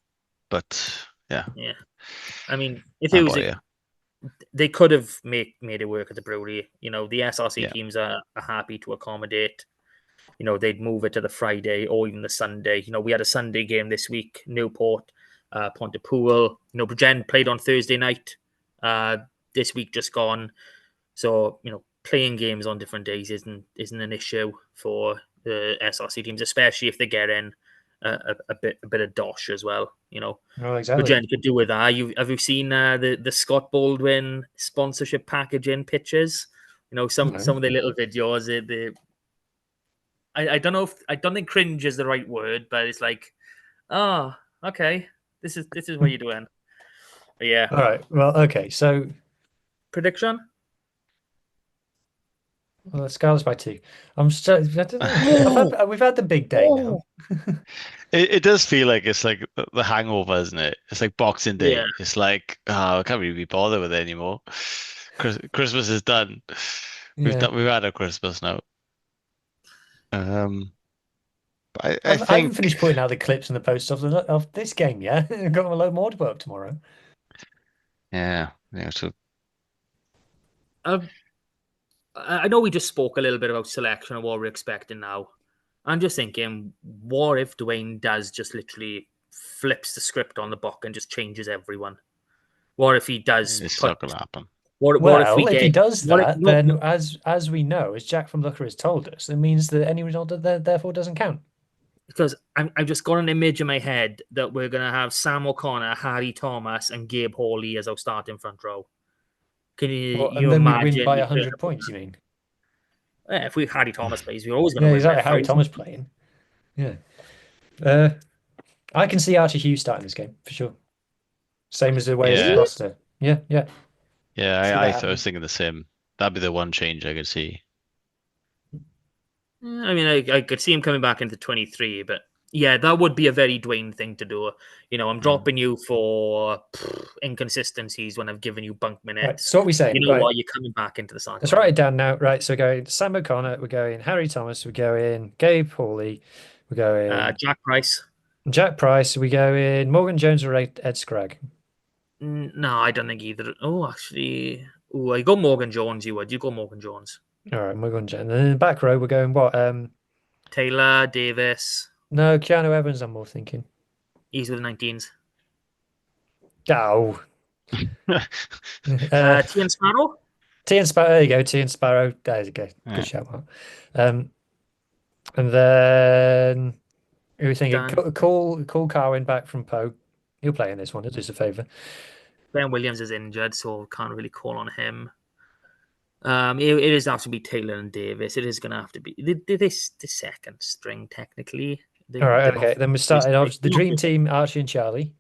but yeah, Yeah. I mean, if how it was about you? they could have made it work at the brewery. The SRC Yeah. teams are happy to accommodate. They'd move it to the Friday or even the Sunday. We had a Sunday game this week, Newport, Pontypool. Bridgend played on Thursday night. This week just gone. So, playing games on different days isn't an issue for the SRC teams, especially if they get in a bit of dosh as well. Oh, exactly. Bridgend could do with that. Have you seen the Scott Baldwin sponsorship packaging pictures? Some No. of the little videos. I don't know if I don't think cringe is the right word, but it's like, oh, okay, this is what you're doing. But yeah, All right. Well, okay. So, prediction. well, Scarlets by 2. I don't know. We've had the big day now. It does feel like it's like the hangover, isn't it? It's like Boxing Yeah, Day. It's like, oh, I can't really be bothered with it anymore. Christmas is done. Yeah. We've had a Christmas now. But I I haven't think, finished putting out the clips and the posts of this game yet. I've got a load more to put up tomorrow. yeah. So I know we just spoke a little bit about selection and what we're expecting now. I'm just thinking, what if Dwayne does just literally flips the script on the book and just changes everyone? What if he does it's put? not gonna happen. What if we Well, if he get? does What if, that, no, then no, as we know, as Jack from Looker has told us, it means that any result therefore doesn't count. because I've just got an image in my head that we're gonna have Sam O'Connor, Harry Thomas, and Gabe Hawley as our starting front row. Can Well, you and then we win imagine? by 100 points, you mean? Yeah, if we Harry Thomas plays, we're always going Yeah, to win by exactly. Harry 1,000. Thomas playing. Yeah. Uh, I can see Archie Hughes starting this game for sure. Same as the way as Yeah, Really? Costa. Yeah, yeah. See yeah. that I happening. was thinking the same. That'd be the one change I could see. I mean, I could see him coming back into 23, but yeah, that would be a very Dwayne thing to do. I'm dropping you for inconsistencies when I've given you bunk Right. minutes. So what we saying? You know Right. what? You're coming back into the starting Let's write it lineup. down now. Right. So we're going Sam O'Connor. We're going Harry Thomas. We're going Gabe Hawley. We're going Jack Price. Jack Price. We go in Morgan Jones or Ed Scragg. No, I don't think either. Oh, actually, I go Morgan Jones. You go Morgan Jones. All right, Morgan Jones. And then in the back row, we're going what? Taylor Davis. No, Keanu Evans. I'm more thinking. He's with the 19s. Oh. Tian Sparrow. Tian Sparrow. There you go. Tian Sparrow. There you go. Yeah. Good shout, Mark. And then who are we thinking? Done. Call Carwin back from Poe. He'll play in this one. Do us a favour. Ben Williams is injured, so can't really call on him. It is have to be Taylor and Davis. It is going to have to be this the second string technically. All right. Okay. Then we're starting off the dream team: Archie and Charlie.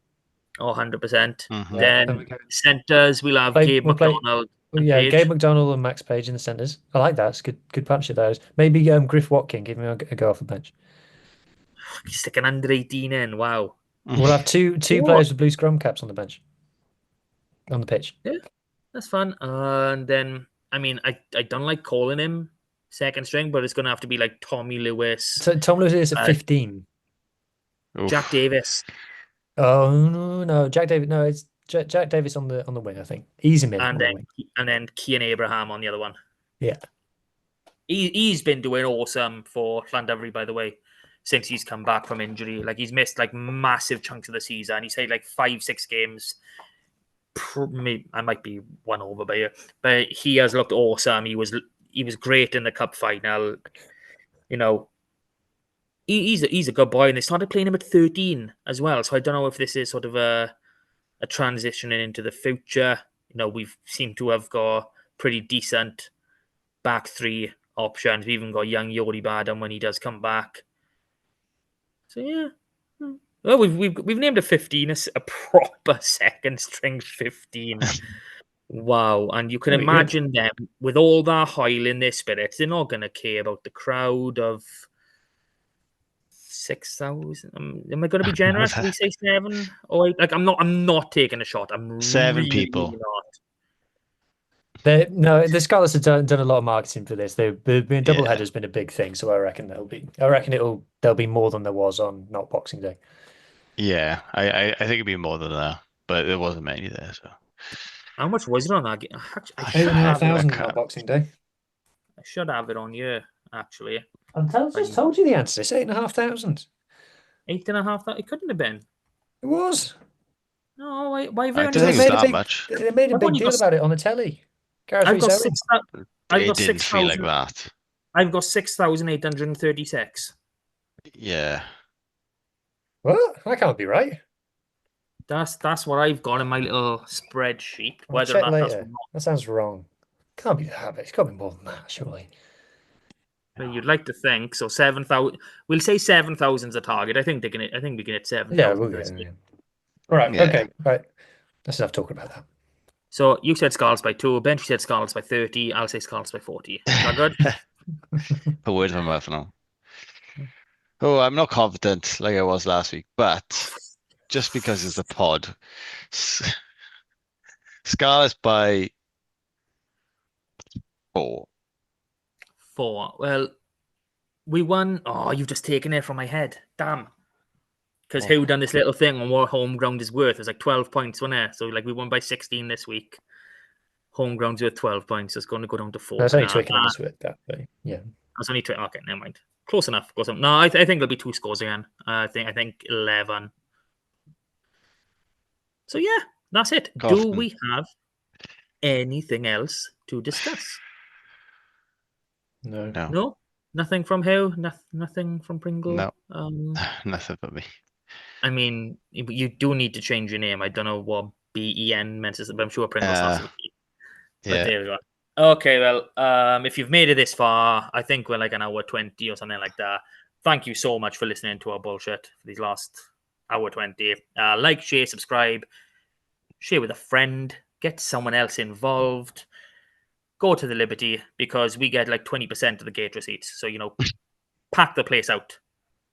100%. Mhm. Then Then we go. centers we'll have Gabe We'll play. McDonald. Yeah, Page. Gabe McDonald and Max Page in the centres. I like that. It's good punch of those. Maybe Griff Watkin give him a go off the bench. Stick an under 18 in. Wow. We'll have two players with blue scrum caps on the bench, on the pitch. Yeah, that's fun. And then I mean, I don't like calling him second string, but it's going to have to be like Tommy Lewis, So Tom Lewis is at 15. Jack Davis, Oh no, Jack Davis. No, it's Jack Davis on the wing. I think ease him in. and then Kian Abraham on the other one. Yeah. He's been doing awesome for Llandovery, by the way, since he's come back from injury. Like, he's missed like massive chunks of the season. He's played like 5-6 games. I might be one over by you, but he has looked awesome. He was great in the cup final. You know, he's a good boy, and they started playing him at 13 as well. So I don't know if this is sort of a transitioning into the future. You know, we've seemed to have got pretty decent back three options. We even got young Yori Badam when he does come back. So yeah. Well, we've named a 15 a proper second string 15. Wow. And you can imagine them with all that Hoyle in their spirits, they're not gonna care about the crowd of 6,000. Am I gonna be generous? Did we say 7 or 8? Like, I'm not taking a shot. I'm 7 really people. not. The Scarlets have done a lot of marketing for this. Doubleheader has been a big thing, so I reckon there'll be more than there was on not Boxing Day. Yeah, I think it'd be more than that, but there wasn't many there. So How much was it on that game? 8,500 on Boxing Day. I should have it on here, actually. I just told you the answer. It's 8,500. 8,500. It couldn't have been. It was. No, why have I don't think it's that much. They made a big deal about it on the telly. I've got 6,000. It didn't feel like that. I've got 6,836. Yeah. What? That can't be right. That's what I've got in my little spreadsheet. I'll check later. That sounds wrong. Can't be that, but it's got to be more than that, surely. Well, you'd like to think so. 7,000. We'll say 7,000's a target. I think we can hit 7,000. Yeah, we'll get it. Yeah. All right. Yeah. Okay. Right. That's enough talking about that. So you said Scarlets by 2. Ben, said Scarlets by 30. I'll say Scarlets by 40. Is that good? Put words in my mouth now. Oh, I'm not confident like I was last week, but just because it's a pod, Scarlets by 4. 4. Well, we won. Oh, you've just taken it from my head. Damn. Because Huw done this little thing on what home ground is worth. It was like 12 points, wasn't it? So like we won by 16 this week. Home ground's worth 12 points. So it's going to go down to 4. That's only Twickenham's worth that, but yeah. That's only Twickenham. Okay, never mind. Close enough. No, I think there'll be 2 scores again. I think 11. So yeah, that's it. Do we have anything else to discuss? No. Nothing from Huw? Nothing from Pringle? No. Nothing from me. I mean, you do need to change your name. I don't know what BEN meant, but I'm sure Pringle's not. Yeah. There we go. Okay, well, if you've made it this far, I think we're like an hour 20 or something like that. Thank you so much for listening to our bullshit for these last hour 20. Like, share, subscribe, share with a friend, get someone else involved. Go to the Liberty because we get like 20% of the gate receipts. So, pack the place out,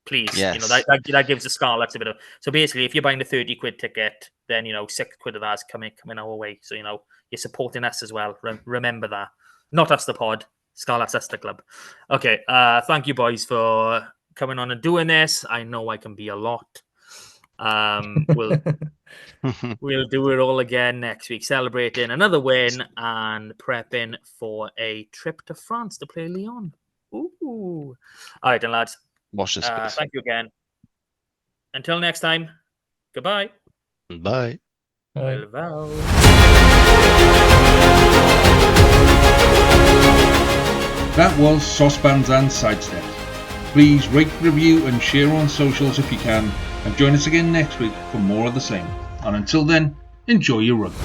please. Yes. That gives the Scarlets a bit of. So basically, if you're buying the 30 quid ticket, then 6 quid of that's coming our way. So you're supporting us as well. Remember that. Not us the pod, Scarlets us the club. Okay. Thank you boys for coming on and doing this. I know I can be a lot. We'll do it all again next week, celebrating another win and prepping for a trip to France to play Lyon. Ooh! All right, then, lads. Watch this space. Thank you again. Until next time. Goodbye. Bye. Well. That was Saucepans and Sidesteps. Please rate, review and share on socials if you can, and join us again next week for more of the same. And until then, enjoy your rugby.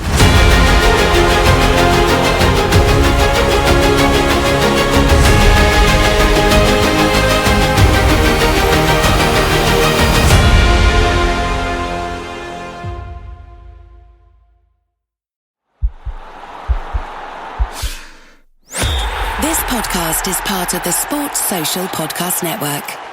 This podcast is part of the Sports Social Podcast Network.